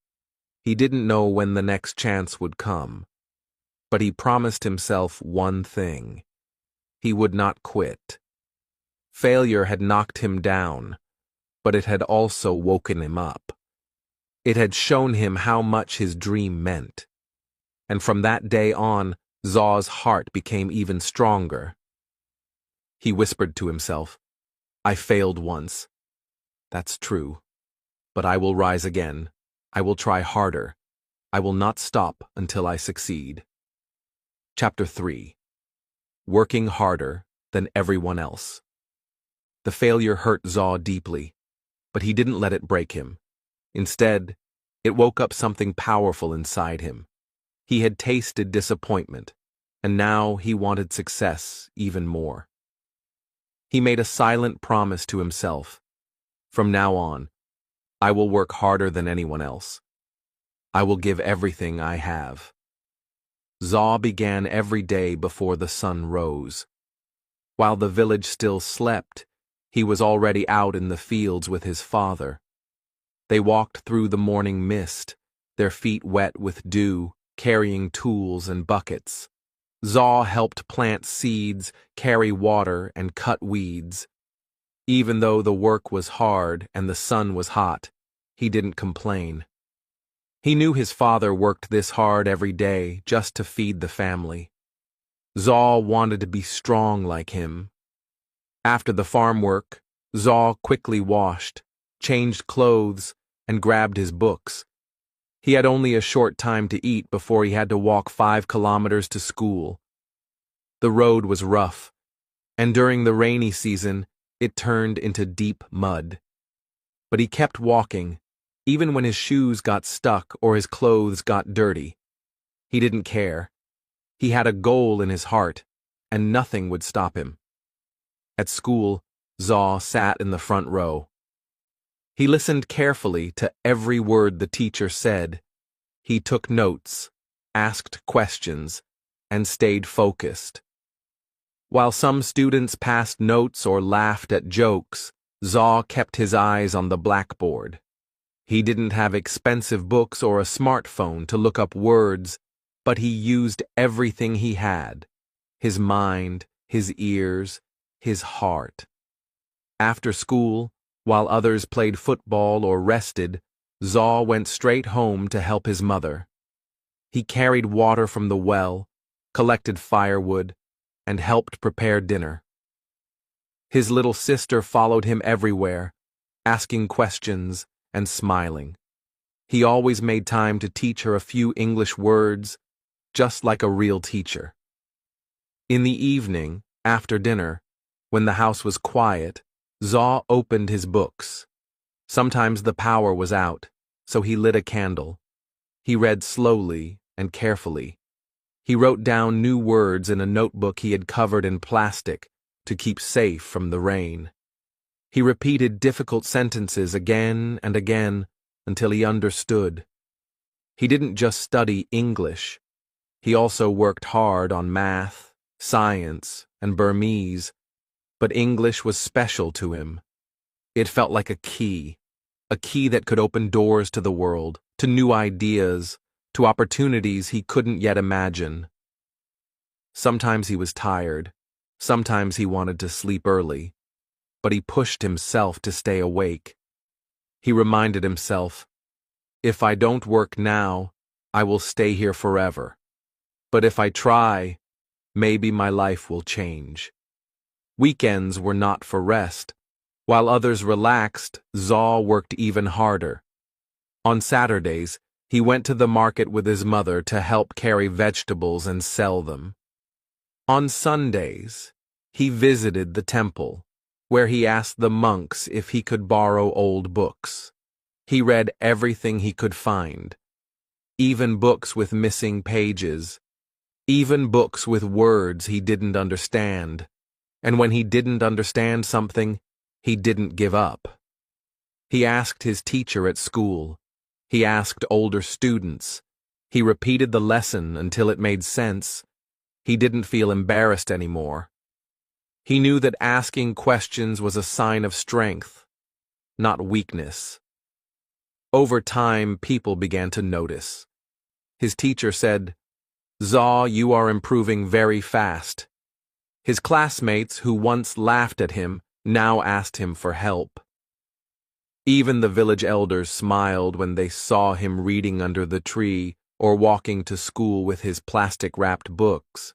A: He didn't know when the next chance would come, but he promised himself one thing. He would not quit. Failure had knocked him down, but it had also woken him up. It had shown him how much his dream meant. And from that day on, Zaw's heart became even stronger. He whispered to himself, "I failed once. That's true. But I will rise again. I will try harder. I will not stop until I succeed. Chapter 3. Working harder than everyone else. The failure hurt Zaw deeply, but he didn't let it break him. Instead, it woke up something powerful inside him. He had tasted disappointment, and now he wanted success even more. He made a silent promise to himself. From now on, I will work harder than anyone else. I will give everything I have. Zaw began every day before the sun rose. While the village still slept, he was already out in the fields with his father. They walked through the morning mist, their feet wet with dew, carrying tools and buckets. Zaw helped plant seeds, carry water, and cut weeds. Even though the work was hard and the sun was hot, he didn't complain. He knew his father worked this hard every day just to feed the family. Zaw wanted to be strong like him. After the farm work, Zaw quickly washed, changed clothes, and grabbed his books. He had only a short time to eat before he had to walk 5 kilometers to school. The road was rough, and during the rainy season, it turned into deep mud. But he kept walking, even when his shoes got stuck or his clothes got dirty. He didn't care. He had a goal in his heart, and nothing would stop him. At school, Zaw sat in the front row. He listened carefully to every word the teacher said. He took notes, asked questions, and stayed focused. While some students passed notes or laughed at jokes, Zaw kept his eyes on the blackboard. He didn't have expensive books or a smartphone to look up words, but he used everything he had: his mind, his ears, his heart. After school, while others played football or rested, Zaw went straight home to help his mother. He carried water from the well, collected firewood, and helped prepare dinner. His little sister followed him everywhere, asking questions and smiling. He always made time to teach her a few English words, just like a real teacher. In the evening, after dinner, when the house was quiet, Zaw opened his books. Sometimes the power was out, so he lit a candle. He read slowly and carefully. He wrote down new words in a notebook he had covered in plastic to keep safe from the rain. He repeated difficult sentences again and again until he understood. He didn't just study English. He also worked hard on math, science, and Burmese, but English was special to him. It felt like a key that could open doors to the world, to new ideas, to opportunities he couldn't yet imagine. Sometimes he was tired, sometimes he wanted to sleep early, but he pushed himself to stay awake. He reminded himself, if I don't work now, I will stay here forever. But if I try, maybe my life will change. Weekends were not for rest. While others relaxed, Zaw worked even harder. On Saturdays, he went to the market with his mother to help carry vegetables and sell them. On Sundays, he visited the temple, where he asked the monks if he could borrow old books. He read everything he could find, even books with missing pages, even books with words he didn't understand. And when he didn't understand something, he didn't give up. He asked his teacher at school. He asked older students. He repeated the lesson until it made sense. He didn't feel embarrassed anymore. He knew that asking questions was a sign of strength, not weakness. Over time, people began to notice. His teacher said, "Zaw, you are improving very fast." His classmates, who once laughed at him, now asked him for help. Even the village elders smiled when they saw him reading under the tree or walking to school with his plastic-wrapped books.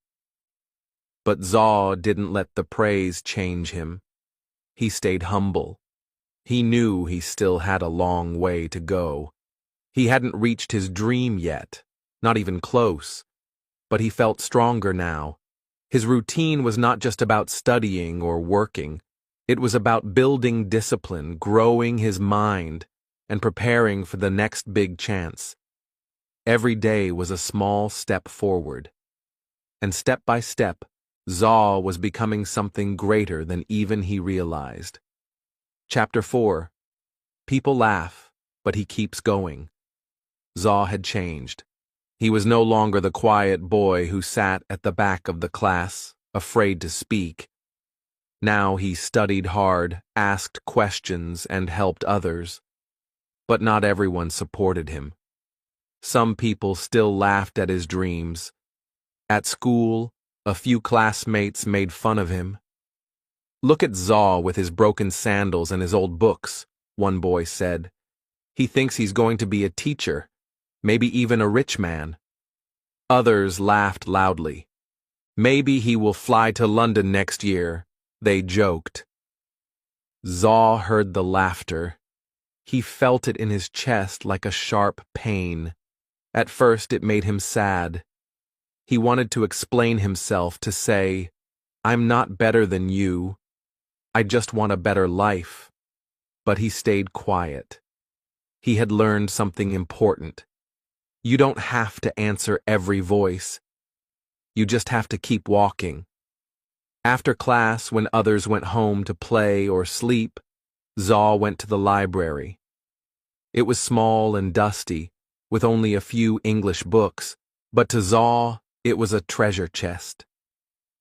A: But Zaw didn't let the praise change him. He stayed humble. He knew he still had a long way to go. He hadn't reached his dream yet, not even close, but he felt stronger now. His routine was not just about studying or working. It was about building discipline, growing his mind, and preparing for the next big chance. Every day was a small step forward. And step by step, Zaw was becoming something greater than even he realized. Chapter 4. People laugh, but he keeps going. Zaw had changed. He was no longer the quiet boy who sat at the back of the class, afraid to speak. Now he studied hard, asked questions, and helped others. But not everyone supported him. Some people still laughed at his dreams. At school, a few classmates made fun of him. "Look at Zaw with his broken sandals and his old books," one boy said. "He thinks he's going to be a teacher, maybe even a rich man." Others laughed loudly. "Maybe he will fly to London next year," they joked. Zaw heard the laughter. He felt it in his chest like a sharp pain. At first it made him sad. He wanted to explain himself, to say, "I'm not better than you. I just want a better life." But he stayed quiet. He had learned something important. You don't have to answer every voice. You just have to keep walking. After class, when others went home to play or sleep, Zaw went to the library. It was small and dusty, with only a few English books, but to Zaw, it was a treasure chest.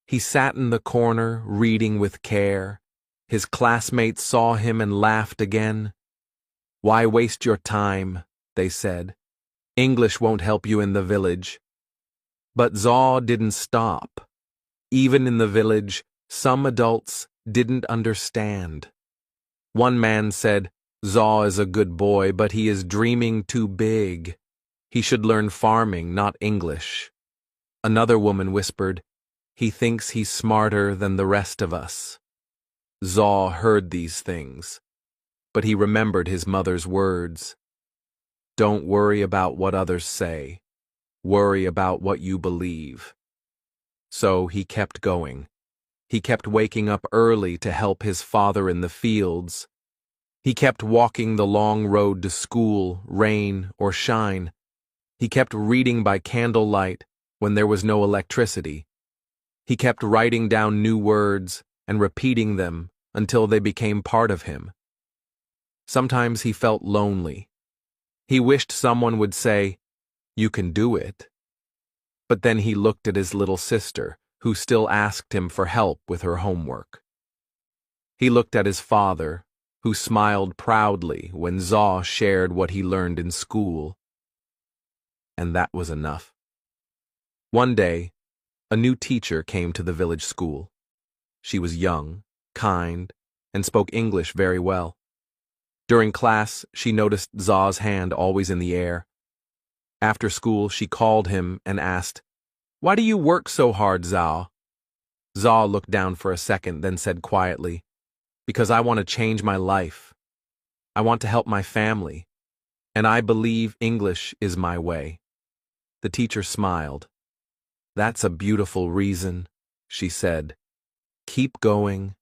A: He sat in the corner, reading with care. His classmates saw him and laughed again. "Why waste your time?" they said. "English won't help you in the village." But Zaw didn't stop. Even in the village, some adults didn't understand. One man said, "Zaw is a good boy, but he is dreaming too big. He should learn farming, not English." Another woman whispered, "He thinks he's smarter than the rest of us." Zaw heard these things, but he remembered his mother's words. "Don't worry about what others say. Worry about what you believe." So he kept going. He kept waking up early to help his father in the fields. He kept walking the long road to school, rain or shine. He kept reading by candlelight when there was no electricity. He kept writing down new words and repeating them until they became part of him. Sometimes he felt lonely. He wished someone would say, "You can do it." But then he looked at his little sister, who still asked him for help with her homework. He looked at his father, who smiled proudly when Zaw shared what he learned in school. And that was enough. One day, a new teacher came to the village school. She was young, kind, and spoke English very well. During class, she noticed Zaw's hand always in the air. After school, she called him and asked, "Why do you work so hard, Zaw?" Zaw looked down for a second, then said quietly, "Because I want to change my life. I want to help my family, and I believe English is my way." The teacher smiled. "That's a beautiful reason," she said. "Keep going.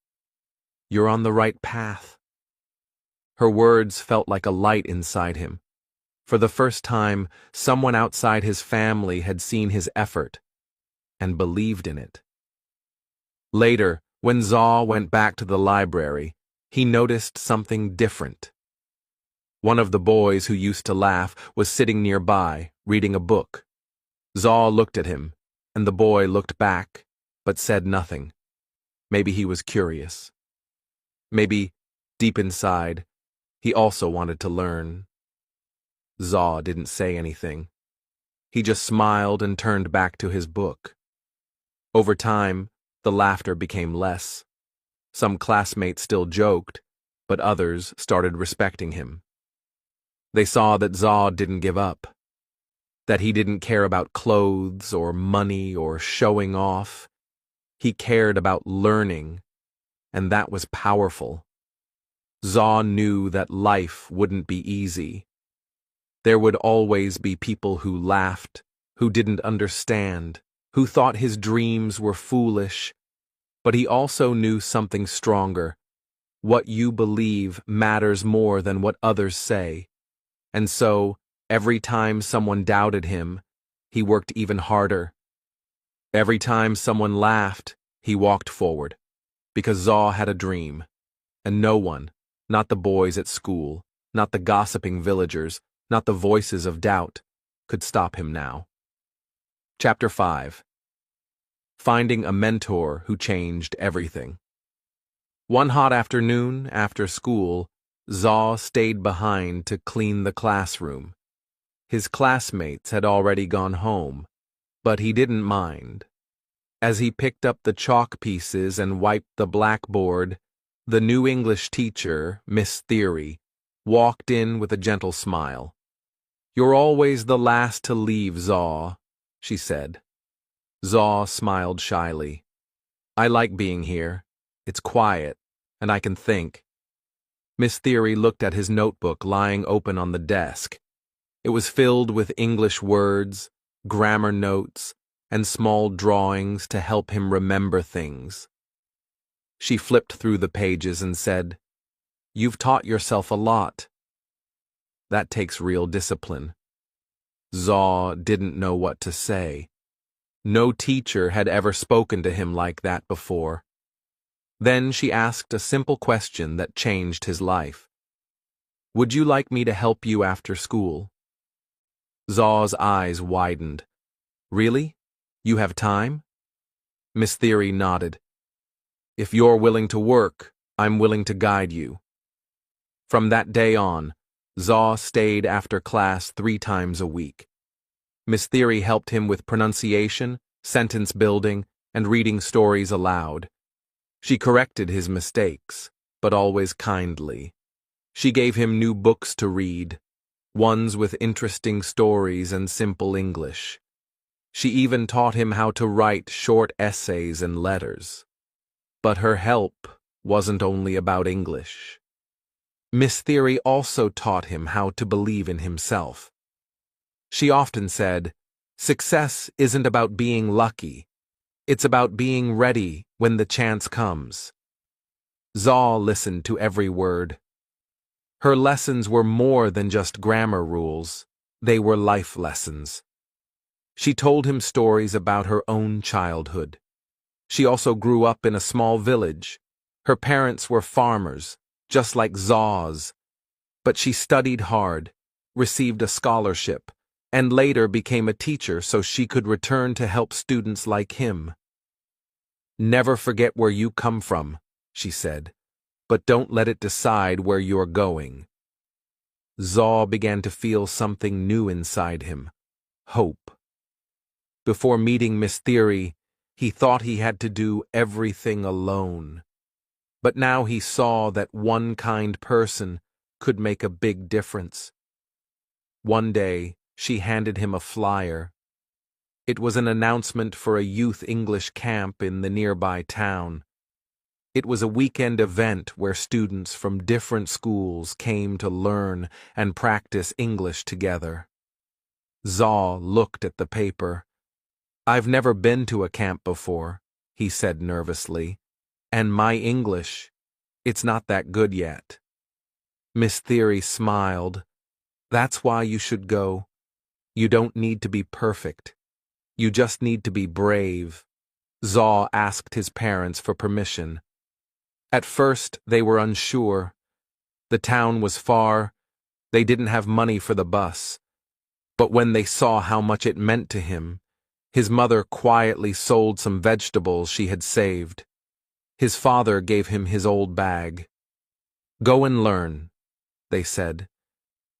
A: You're on the right path." Her words felt like a light inside him. For the first time, someone outside his family had seen his effort and believed in it. Later, when Zaw went back to the library, he noticed something different. One of the boys who used to laugh was sitting nearby, reading a book. Zaw looked at him, and the boy looked back, but said nothing. Maybe he was curious. Maybe, deep inside, he also wanted to learn. Zaw didn't say anything. He just smiled and turned back to his book. Over time, the laughter became less. Some classmates still joked, but others started respecting him. They saw that Zaw didn't give up, that he didn't care about clothes or money or showing off. He cared about learning, and that was powerful. Zaw knew that life wouldn't be easy. There would always be people who laughed, who didn't understand, who thought his dreams were foolish. But he also knew something stronger. What you believe matters more than what others say. And so, every time someone doubted him, he worked even harder. Every time someone laughed, he walked forward. Because Zaw had a dream. And no one, not the boys at school, not the gossiping villagers, not the voices of doubt, could stop him now. Chapter 5. Finding a mentor who changed everything. One hot afternoon after school, Zaw stayed behind to clean the classroom. His classmates had already gone home, but he didn't mind. As he picked up the chalk pieces and wiped the blackboard, the new English teacher, Miss Theory, walked in with a gentle smile. "You're always the last to leave, Zaw," she said. Zaw smiled shyly. "I like being here. It's quiet, and I can think." Miss Theory looked at his notebook lying open on the desk. It was filled with English words, grammar notes, and small drawings to help him remember things. She flipped through the pages and said, "You've taught yourself a lot." "That takes real discipline." Zaw didn't know what to say. No teacher had ever spoken to him like that before. Then she asked a simple question that changed his life. "Would you like me to help you after school?" Zaw's eyes widened. "Really? You have time?" Miss Theory nodded. "If you're willing to work, I'm willing to guide you." From that day on, Zaw stayed after class 3 times a week. Miss Theory helped him with pronunciation, sentence building, and reading stories aloud. She corrected his mistakes, but always kindly. She gave him new books to read, ones with interesting stories and simple English. She even taught him how to write short essays and letters. But her help wasn't only about English. Miss Theory also taught him how to believe in himself. She often said, "Success isn't about being lucky. It's about being ready when the chance comes." Zaw listened to every word. Her lessons were more than just grammar rules. They were life lessons. She told him stories about her own childhood. She also grew up in a small village. Her parents were farmers, just like Zaw's. But she studied hard, received a scholarship, and later became a teacher so she could return to help students like him. "Never forget where you come from," she said, "but don't let it decide where you're going." Zaw began to feel something new inside him: hope. Before meeting Miss Theory, he thought he had to do everything alone. But now he saw that one kind person could make a big difference. One day, she handed him a flyer. It was an announcement for a youth English camp in the nearby town. It was a weekend event where students from different schools came to learn and practice English together. Zaw looked at the paper. "I've never been to a camp before," he said nervously, "and my English, it's not that good yet." Miss Theory smiled. "That's why you should go. You don't need to be perfect. You just need to be brave." Zaw asked his parents for permission. At first, they were unsure. The town was far. They didn't have money for the bus. But when they saw how much it meant to him, his mother quietly sold some vegetables she had saved. His father gave him his old bag. "Go and learn," they said.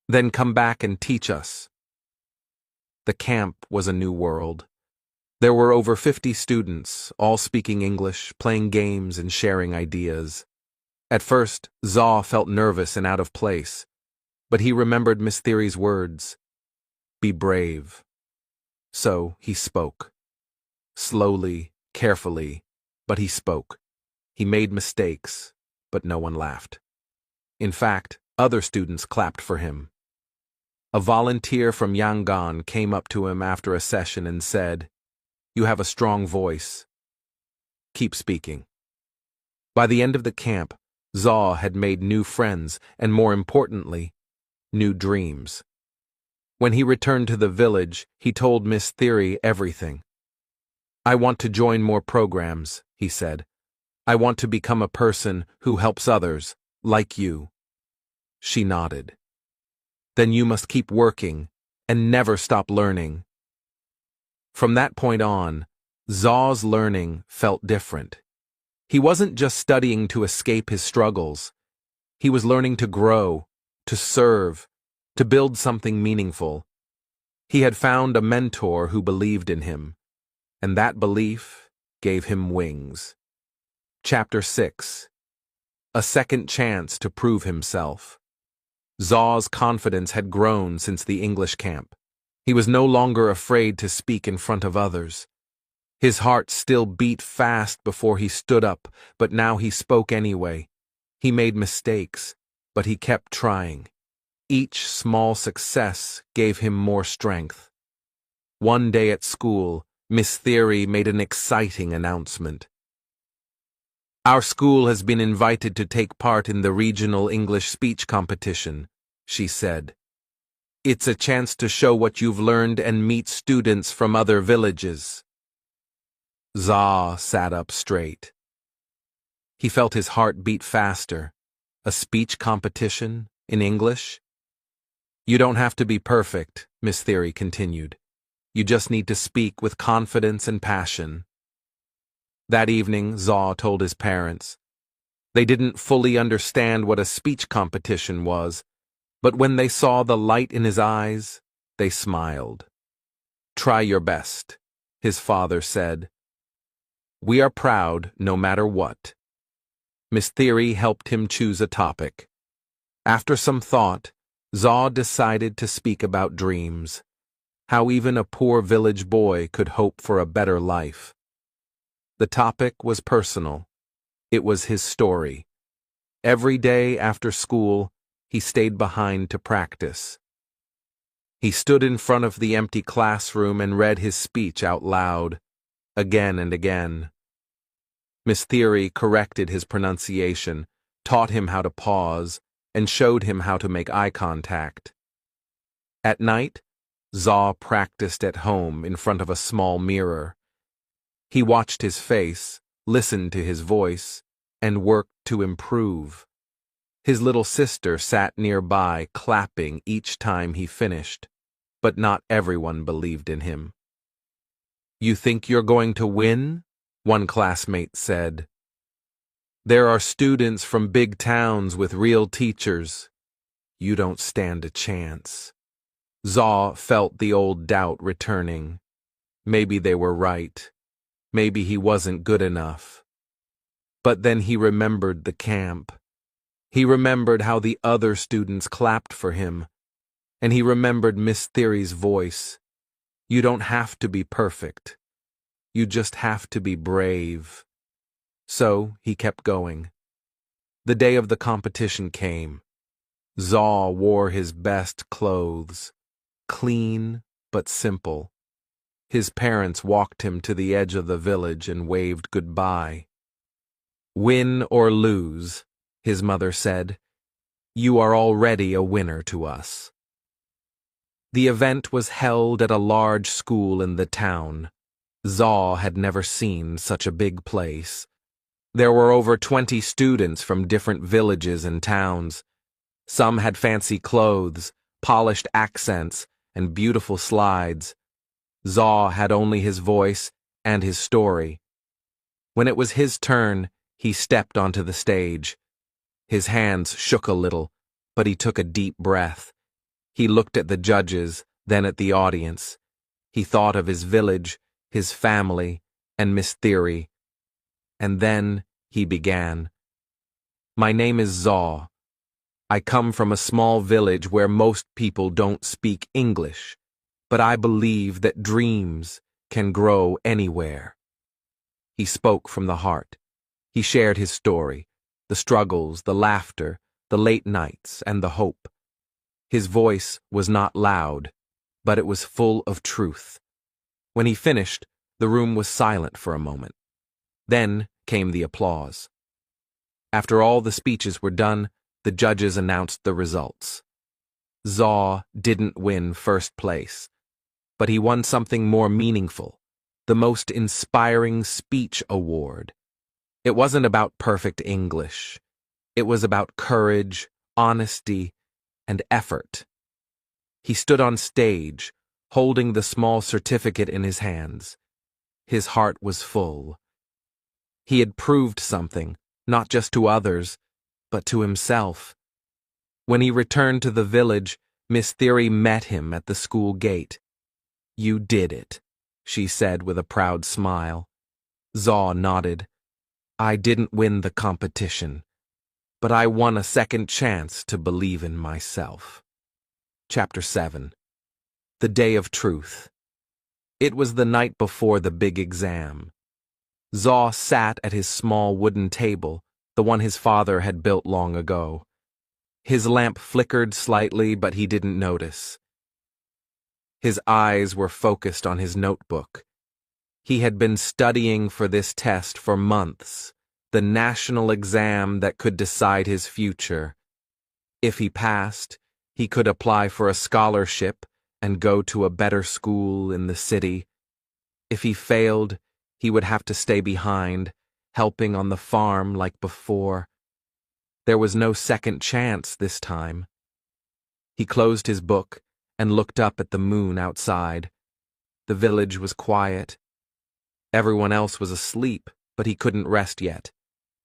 A: "Then come back and teach us." The camp was a new world. There were over 50 students, all speaking English, playing games and sharing ideas. At first, Zaw felt nervous and out of place, but he remembered Miss Theory's words: "Be brave." So he spoke. Slowly, carefully, but he spoke. He made mistakes, but no one laughed. In fact, other students clapped for him. A volunteer from Yangon came up to him after a session and said, "You have a strong voice. Keep speaking." By the end of the camp, Zaw had made new friends and, more importantly, new dreams. When he returned to the village, he told Miss Theory everything. "I want to join more programs," he said. "I want to become a person who helps others, like you." She nodded. "Then you must keep working and never stop learning." From that point on, Zaw's learning felt different. He wasn't just studying to escape his struggles. He was learning to grow, to serve, to build something meaningful. He had found a mentor who believed in him, and that belief gave him wings. Chapter 6. A second chance to prove himself. Zaw's confidence had grown since the English camp. He was no longer afraid to speak in front of others. His heart still beat fast before he stood up, but now he spoke anyway. He made mistakes, but he kept trying. Each small success gave him more strength. One day at school, Miss Theory made an exciting announcement. "Our school has been invited to take part in the regional English speech competition," she said. "It's a chance to show what you've learned and meet students from other villages." Zaw sat up straight. He felt his heart beat faster. A speech competition in English? "You don't have to be perfect," Miss Theory continued. "You just need to speak with confidence and passion." That evening, Zaw told his parents. They didn't fully understand what a speech competition was, but when they saw the light in his eyes, they smiled. "Try your best," his father said. "We are proud no matter what." Miss Theory helped him choose a topic. After some thought, Zaw decided to speak about dreams, how even a poor village boy could hope for a better life. The topic was personal. It was his story. Every day after school, he stayed behind to practice. He stood in front of the empty classroom and read his speech out loud, again and again. Miss Theory corrected his pronunciation, taught him how to pause, and showed him how to make eye contact. At night, Zaw practiced at home in front of a small mirror. He watched his face, listened to his voice, and worked to improve. His little sister sat nearby, clapping each time he finished, but not everyone believed in him. "You think you're going to win?" one classmate said. "There are students from big towns with real teachers. You don't stand a chance." Zaw felt the old doubt returning. Maybe they were right. Maybe he wasn't good enough. But then he remembered the camp. He remembered how the other students clapped for him. And he remembered Miss Theory's voice. "You don't have to be perfect. You just have to be brave." So he kept going. The day of the competition came. Zaw wore his best clothes, clean but simple. His parents walked him to the edge of the village and waved goodbye. "Win or lose," his mother said, "you are already a winner to us." The event was held at a large school in the town. Zaw had never seen such a big place. There were over 20 students from different villages and towns. Some had fancy clothes, polished accents, and beautiful slides. Zaw had only his voice and his story. When it was his turn, he stepped onto the stage. His hands shook a little, but he took a deep breath. He looked at the judges, then at the audience. He thought of his village, his family, and Miss Theory. And then he began. "My name is Zaw. I come from a small village where most people don't speak English, but I believe that dreams can grow anywhere." He spoke from the heart. He shared his story, the struggles, the laughter, the late nights, and the hope. His voice was not loud, but it was full of truth. When he finished, the room was silent for a moment. Then came the applause. After all the speeches were done, the judges announced the results. Zaw didn't win first place, but he won something more meaningful, the most inspiring speech award. It wasn't about perfect English. It was about courage, honesty, and effort. He stood on stage, holding the small certificate in his hands. His heart was full. He had proved something, not just to others, but to himself. When he returned to the village, Miss Theory met him at the school gate. "You did it," she said with a proud smile. Zaw nodded. "I didn't win the competition, but I won a second chance to believe in myself." Chapter 7. The Day of Truth. It was the night before the big exam. Zaw sat at his small wooden table, the one his father had built long ago. His lamp flickered slightly, but he didn't notice. His eyes were focused on his notebook. He had been studying for this test for months, the national exam that could decide his future. If he passed, he could apply for a scholarship and go to a better school in the city. If he failed, he would have to stay behind, helping on the farm like before. There was no second chance this time. He closed his book and looked up at the moon outside. The village was quiet. Everyone else was asleep, but he couldn't rest yet.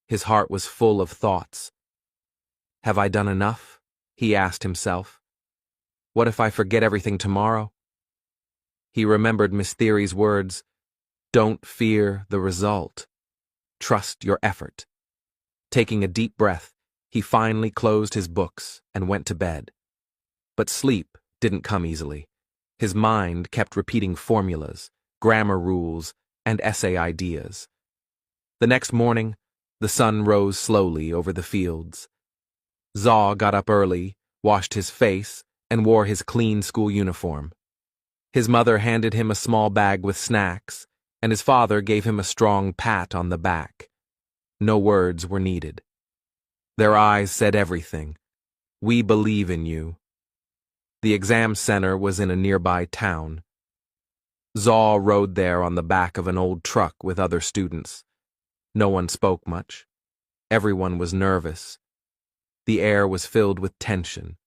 A: His heart was full of thoughts. "Have I done enough?" he asked himself. "What if I forget everything tomorrow?" He remembered Miss Theory's words, "Don't fear the result. Trust your effort." Taking a deep breath, he finally closed his books and went to bed. But sleep didn't come easily. His mind kept repeating formulas, grammar rules, and essay ideas. The next morning, the sun rose slowly over the fields. Zaw got up early, washed his face, and wore his clean school uniform. His mother handed him a small bag with snacks, and his father gave him a strong pat on the back. No words were needed. Their eyes said everything. "We believe in you." The exam center was in a nearby town. Zaw rode there on the back of an old truck with other students. No one spoke much. Everyone was nervous. The air was filled with tension.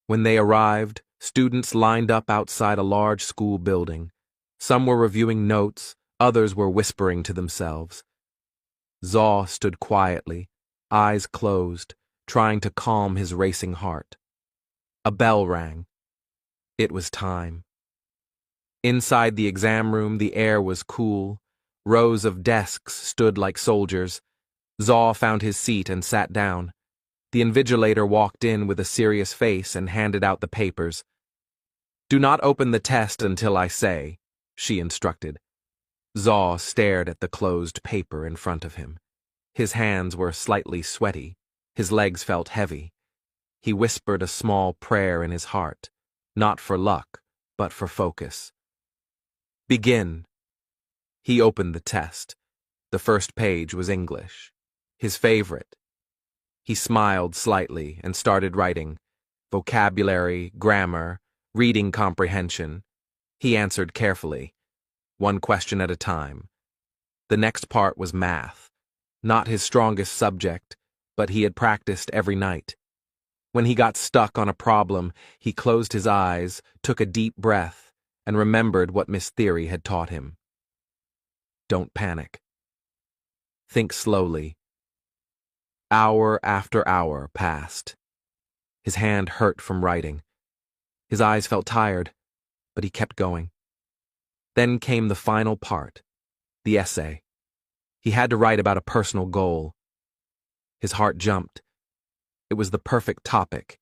A: When they arrived, students lined up outside a large school building. Some were reviewing notes, others were whispering to themselves. Zaw stood quietly, eyes closed, trying to calm his racing heart. A bell rang. It was time. Inside the exam room, the air was cool. Rows of desks stood like soldiers. Zaw found his seat and sat down. The invigilator walked in with a serious face and handed out the papers. "Do not open the test until I say," she instructed. Zaw stared at the closed paper in front of him. His hands were slightly sweaty. His legs felt heavy. He whispered a small prayer in his heart, not for luck, but for focus. "Begin." He opened the test. The first page was English, his favorite. He smiled slightly and started writing. Vocabulary, grammar, reading comprehension. He answered carefully, one question at a time. The next part was math. Not his strongest subject, but he had practiced every night. When he got stuck on a problem, he closed his eyes, took a deep breath, and remembered what Miss Theory had taught him. Don't panic. Think slowly. Hour after hour passed. His hand hurt from writing. His eyes felt tired, but he kept going. Then came the final part, the essay. He had to write about a personal goal. His heart jumped. It was the perfect topic.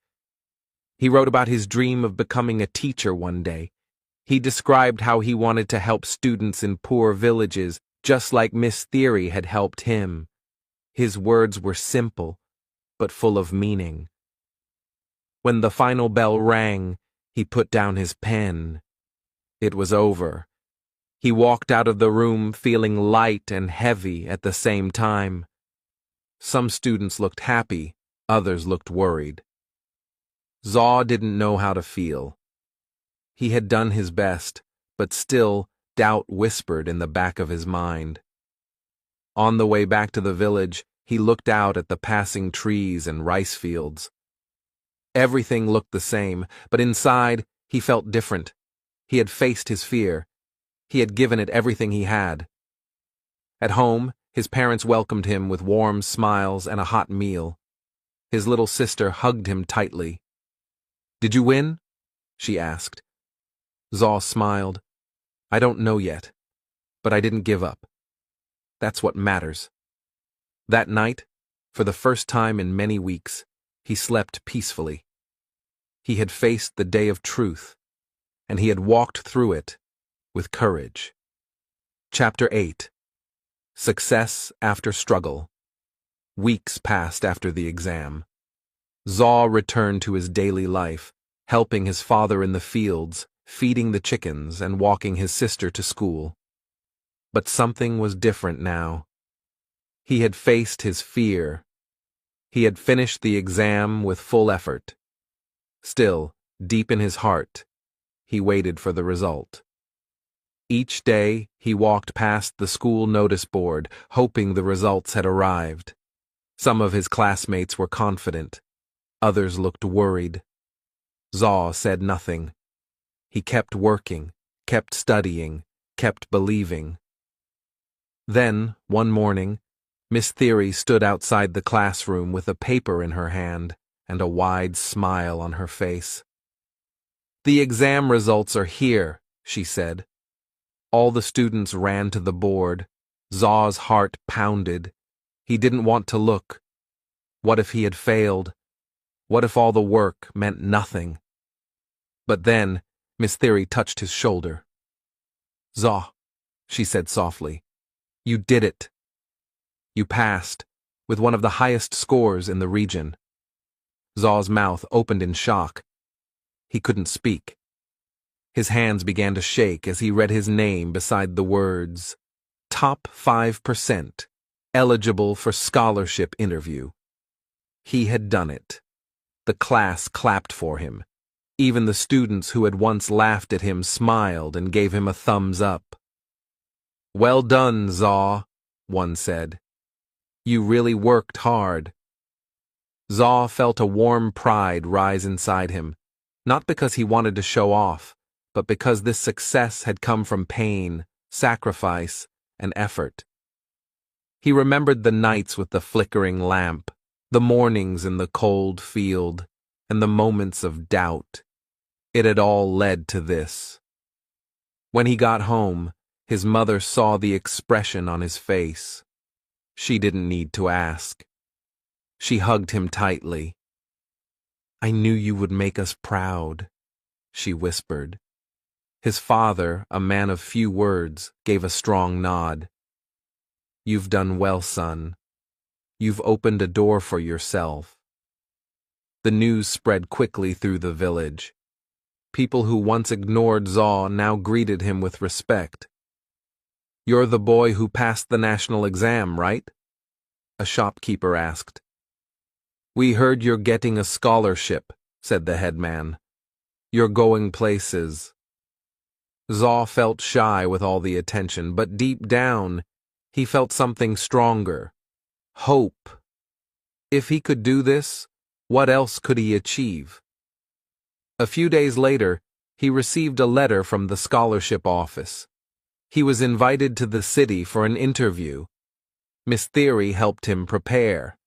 A: He wrote about his dream of becoming a teacher one day. He described how he wanted to help students in poor villages, just like Miss Theory had helped him. His words were simple, but full of meaning. When the final bell rang, he put down his pen. It was over. He walked out of the room feeling light and heavy at the same time. Some students looked happy, others looked worried. Zaw didn't know how to feel. He had done his best, but still doubt whispered in the back of his mind. On the way back to the village, he looked out at the passing trees and rice fields. Everything looked the same, but inside, he felt different. He had faced his fear. He had given it everything he had. At home, his parents welcomed him with warm smiles and a hot meal. His little sister hugged him tightly. "Did you win?" she asked. Zaw smiled. "I don't know yet, but I didn't give up. That's what matters." That night, for the first time in many weeks, he slept peacefully. He had faced the day of truth, and he had walked through it with courage. Chapter 8. Success After Struggle. Weeks passed after the exam. Zaw returned to his daily life, helping his father in the fields, feeding the chickens, and walking his sister to school. But something was different now. He had faced his fear. He had finished the exam with full effort. Still, deep in his heart, he waited for the result. Each day, he walked past the school notice board, hoping the results had arrived. Some of his classmates were confident. Others looked worried. Zaw said nothing. He kept working, kept studying, kept believing. Then, one morning, Miss Theory stood outside the classroom with a paper in her hand and a wide smile on her face. "The exam results are here," she said. All the students ran to the board. Zaw's heart pounded. He didn't want to look. What if he had failed? What if all the work meant nothing? But then, Miss Theory touched his shoulder. "Zaw," she said softly, "you did it. You passed, with one of the highest scores in the region." Zaw's mouth opened in shock. He couldn't speak. His hands began to shake as he read his name beside the words, "Top 5%, eligible for scholarship interview." He had done it. The class clapped for him. Even the students who had once laughed at him smiled and gave him a thumbs up. "Well done, Zaw," one said. "You really worked hard." Zaw felt a warm pride rise inside him, not because he wanted to show off, but because this success had come from pain, sacrifice, and effort. He remembered the nights with the flickering lamp, the mornings in the cold field, and the moments of doubt. It had all led to this. When he got home, his mother saw the expression on his face. She didn't need to ask. She hugged him tightly. "I knew you would make us proud," she whispered. His father, a man of few words, gave a strong nod. "You've done well, son. You've opened a door for yourself." The news spread quickly through the village. People who once ignored Zaw now greeted him with respect. "You're the boy who passed the national exam, right?" a shopkeeper asked. "We heard you're getting a scholarship," said the headman. "You're going places." Zaw felt shy with all the attention, but deep down, he felt something stronger. Hope. If he could do this, what else could he achieve? A few days later, he received a letter from the scholarship office. He was invited to the city for an interview. Miss Theory helped him prepare.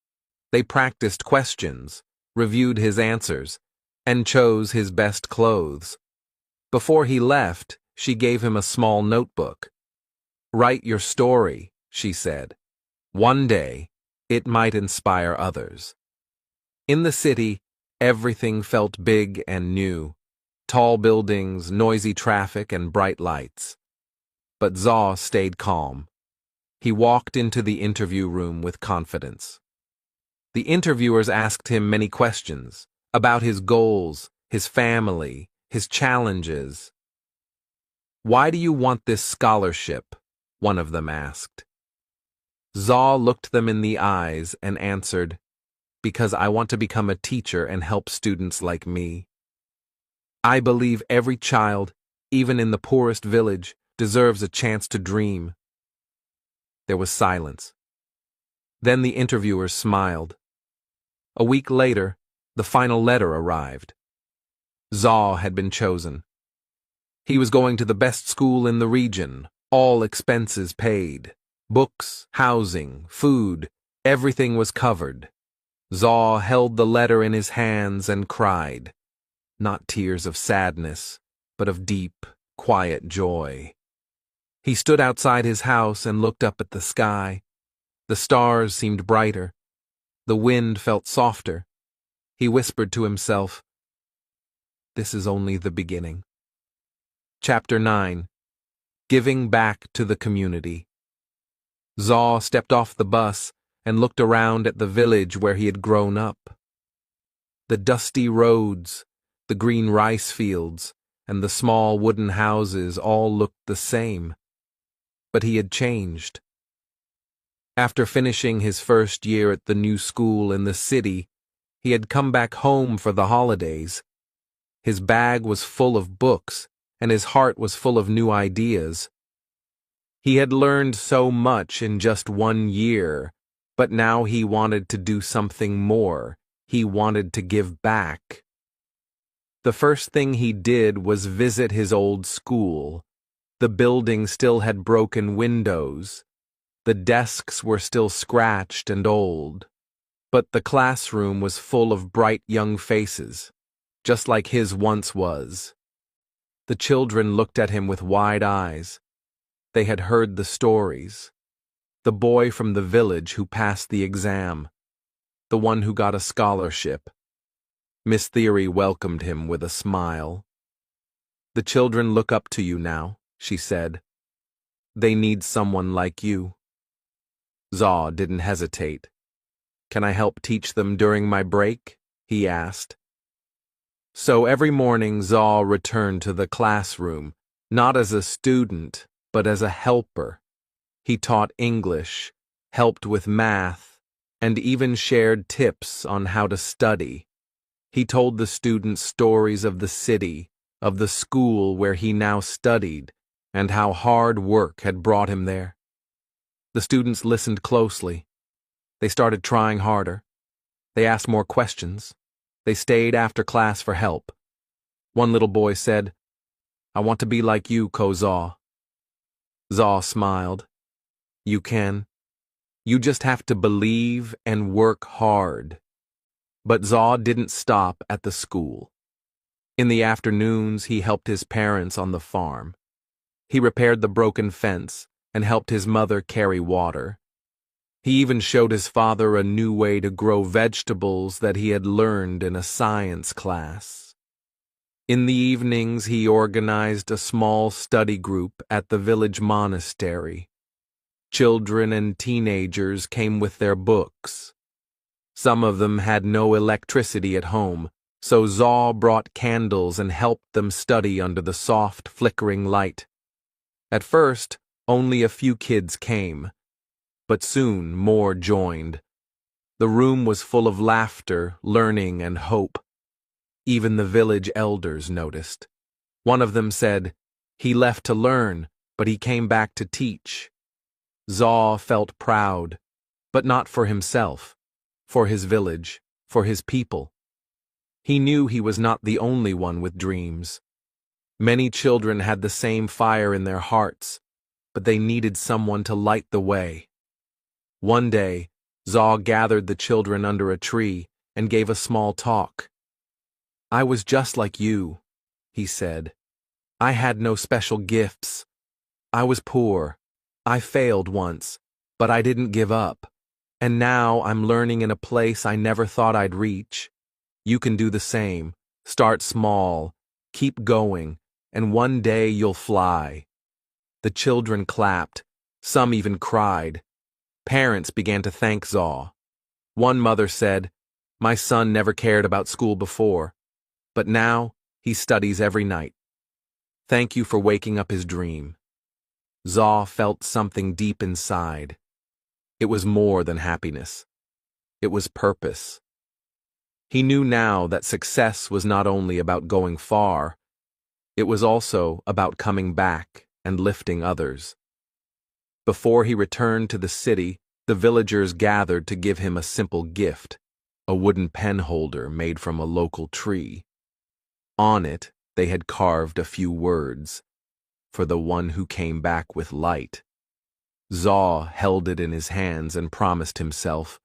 A: They practiced questions, reviewed his answers, and chose his best clothes. Before he left, she gave him a small notebook. "Write your story," she said. "One day, it might inspire others." In the city, everything felt big and new. Tall buildings, noisy traffic, and bright lights. But Zaw stayed calm. He walked into the interview room with confidence. The interviewers asked him many questions about his goals, his family, his challenges. "Why do you want this scholarship?" one of them asked. Zaw looked them in the eyes and answered, "Because I want to become a teacher and help students like me. I believe every child, even in the poorest village, deserves a chance to dream." There was silence. Then the interviewers smiled. A week later, the final letter arrived. Zaw had been chosen. He was going to the best school in the region, all expenses paid. Books, housing, food, everything was covered. Zaw held the letter in his hands and cried. Not tears of sadness, but of deep, quiet joy. He stood outside his house and looked up at the sky. The stars seemed brighter. The wind felt softer. He whispered to himself, "This is only the beginning." Chapter 9. Giving Back to the Community. Zaw stepped off the bus and looked around at the village where he had grown up. The dusty roads, the green rice fields, and the small wooden houses all looked the same. But he had changed. After finishing his first year at the new school in the city, he had come back home for the holidays. His bag was full of books, and his heart was full of new ideas. He had learned so much in just 1 year, but now he wanted to do something more. He wanted to give back. The first thing he did was visit his old school. The building still had broken windows. The desks were still scratched and old. But the classroom was full of bright young faces, just like his once was. The children looked at him with wide eyes. They had heard the stories. The boy from the village who passed the exam. The one who got a scholarship. Miss Theory welcomed him with a smile. "The children look up to you now," she said. "They need someone like you." Zaw didn't hesitate. "Can I help teach them during my break?" he asked. So every morning Zaw returned to the classroom, not as a student, but as a helper. He taught English, helped with math, and even shared tips on how to study. He told the students stories of the city, of the school where he now studied, and how hard work had brought him there. The students listened closely. They started trying harder. They asked more questions. They stayed after class for help. One little boy said, "I want to be like you, Ko Zaw." Zaw smiled. "You can. You just have to believe and work hard." But Zaw didn't stop at the school. In the afternoons, he helped his parents on the farm. He repaired the broken fence and helped his mother carry water. He even showed his father a new way to grow vegetables that he had learned in a science class. In the evenings, he organized a small study group at the village monastery. Children and teenagers came with their books. Some of them had no electricity at home, so Zaw brought candles and helped them study under the soft, flickering light. At first, only a few kids came, but soon more joined. The room was full of laughter, learning, and hope. Even the village elders noticed. One of them said, "He left to learn, but he came back to teach." Zaw felt proud, but not for himself, for his village, for his people. He knew he was not the only one with dreams. Many children had the same fire in their hearts, but they needed someone to light the way. One day, Zaw gathered the children under a tree and gave a small talk. "I was just like you," he said. "I had no special gifts. I was poor. I failed once, but I didn't give up. And now I'm learning in a place I never thought I'd reach. You can do the same. Start small, keep going, and one day you'll fly." The children clapped. Some even cried. Parents began to thank Zaw. One mother said, "My son never cared about school before, but now he studies every night. Thank you for waking up his dream." Zaw felt something deep inside. It was more than happiness. It was purpose. He knew now that success was not only about going far, it was also about coming back and lifting others. Before he returned to the city, the villagers gathered to give him a simple gift, a wooden pen holder made from a local tree. On it, they had carved a few words, "For the one who came back with light." Zaw held it in his hands and promised himself,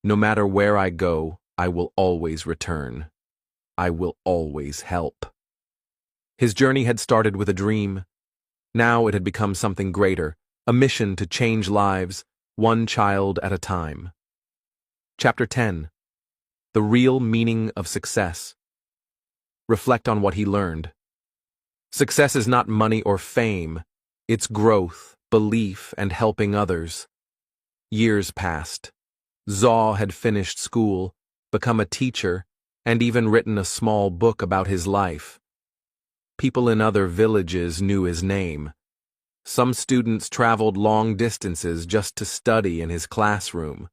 A: "No matter where I go, I will always return. I will always help." His journey had started with a dream. Now it had become something greater, a mission to change lives, one child at a time. Chapter 10. The Real Meaning of Success. Reflect on what he learned. Success is not money or fame. It's growth, belief, and helping others. Years passed. Zaw had finished school, become a teacher, and even written a small book about his life. People in other villages knew his name. Some students traveled long distances just to study in his classroom.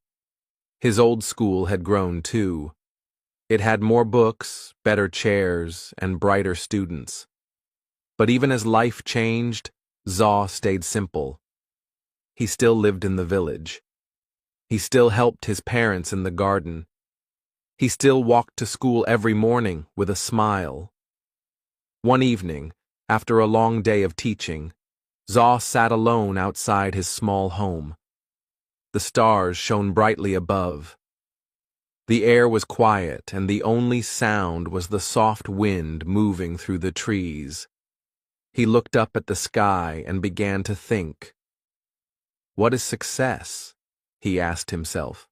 A: His old school had grown too. It had more books, better chairs, and brighter students. But even as life changed, Zaw stayed simple. He still lived in the village. He still helped his parents in the garden. He still walked to school every morning with a smile. One evening, after a long day of teaching, Zaw sat alone outside his small home. The stars shone brightly above. The air was quiet, and the only sound was the soft wind moving through the trees. He looked up at the sky and began to think. What is success? He asked himself.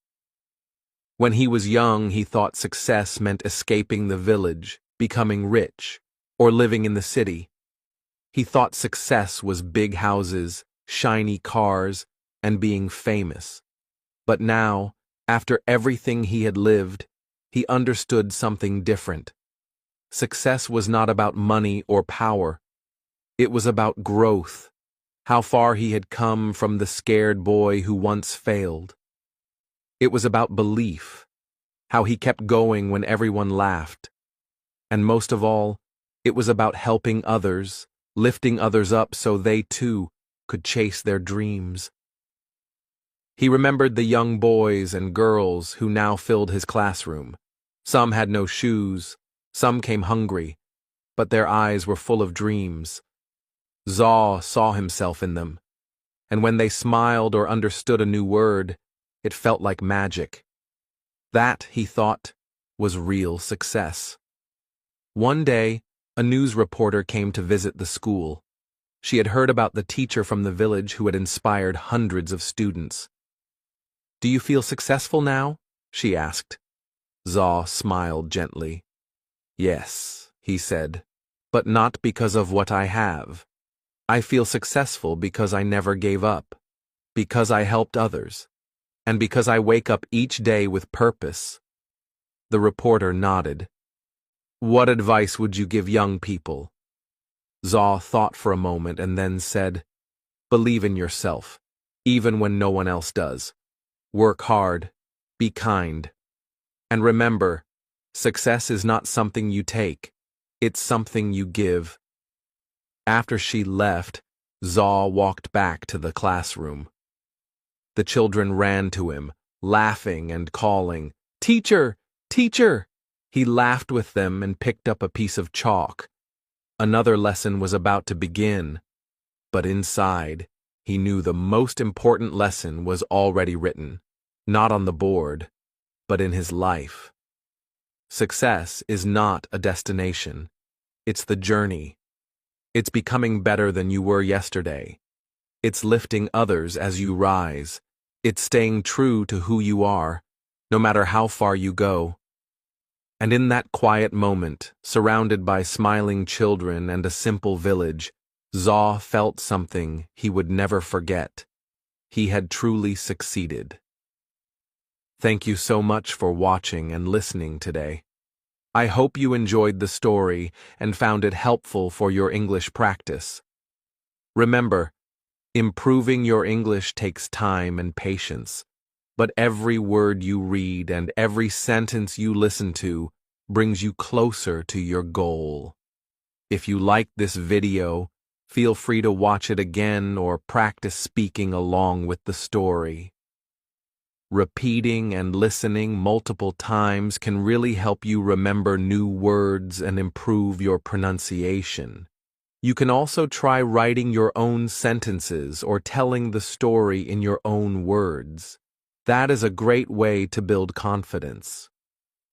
A: When he was young, he thought success meant escaping the village, becoming rich, or living in the city. He thought success was big houses, shiny cars, and being famous. But now, after everything he had lived, he understood something different. Success was not about money or power. It was about growth, how far he had come from the scared boy who once failed. It was about belief, how he kept going when everyone laughed. And most of all, it was about helping others, lifting others up so they too could chase their dreams. He remembered the young boys and girls who now filled his classroom. Some had no shoes, some came hungry, but their eyes were full of dreams. Zaw saw himself in them, and when they smiled or understood a new word, it felt like magic. That, he thought, was real success. One day, a news reporter came to visit the school. She had heard about the teacher from the village who had inspired hundreds of students. "Do you feel successful now?" she asked. Zaw smiled gently. "Yes," he said, "but not because of what I have. I feel successful because I never gave up, because I helped others, and because I wake up each day with purpose." The reporter nodded. "What advice would you give young people?" Zaw thought for a moment and then said, "Believe in yourself, even when no one else does. Work hard, be kind, and remember, success is not something you take, it's something you give." After she left, Zaw walked back to the classroom. The children ran to him, laughing and calling, "Teacher! Teacher!" He laughed with them and picked up a piece of chalk. Another lesson was about to begin, but inside, he knew the most important lesson was already written, not on the board, but in his life. Success is not a destination. It's the journey. It's becoming better than you were yesterday. It's lifting others as you rise. It's staying true to who you are, no matter how far you go. And in that quiet moment, surrounded by smiling children and a simple village, Zaw felt something he would never forget. He had truly succeeded. Thank you so much for watching and listening today. I hope you enjoyed the story and found it helpful for your English practice. Remember, improving your English takes time and patience, but every word you read and every sentence you listen to brings you closer to your goal. If you liked this video, feel free to watch it again or practice speaking along with the story. Repeating and listening multiple times can really help you remember new words and improve your pronunciation. You can also try writing your own sentences or telling the story in your own words. That is a great way to build confidence.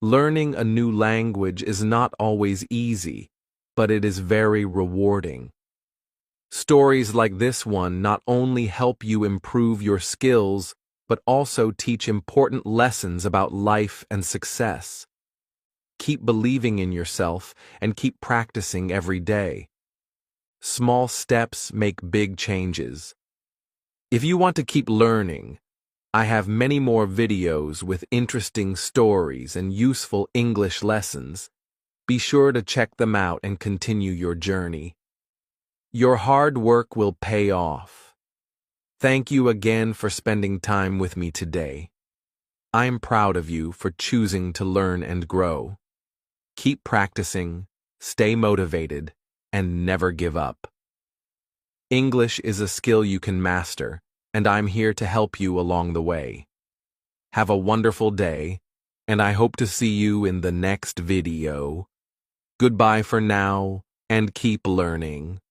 A: Learning a new language is not always easy, but it is very rewarding. Stories like this one not only help you improve your skills, but also teach important lessons about life and success. Keep believing in yourself and keep practicing every day. Small steps make big changes. If you want to keep learning, I have many more videos with interesting stories and useful English lessons. Be sure to check them out and continue your journey. Your hard work will pay off. Thank you again for spending time with me today. I am proud of you for choosing to learn and grow. Keep practicing, stay motivated, and never give up. English is a skill you can master, and I'm here to help you along the way. Have a wonderful day, and I hope to see you in the next video. Goodbye for now, and keep learning.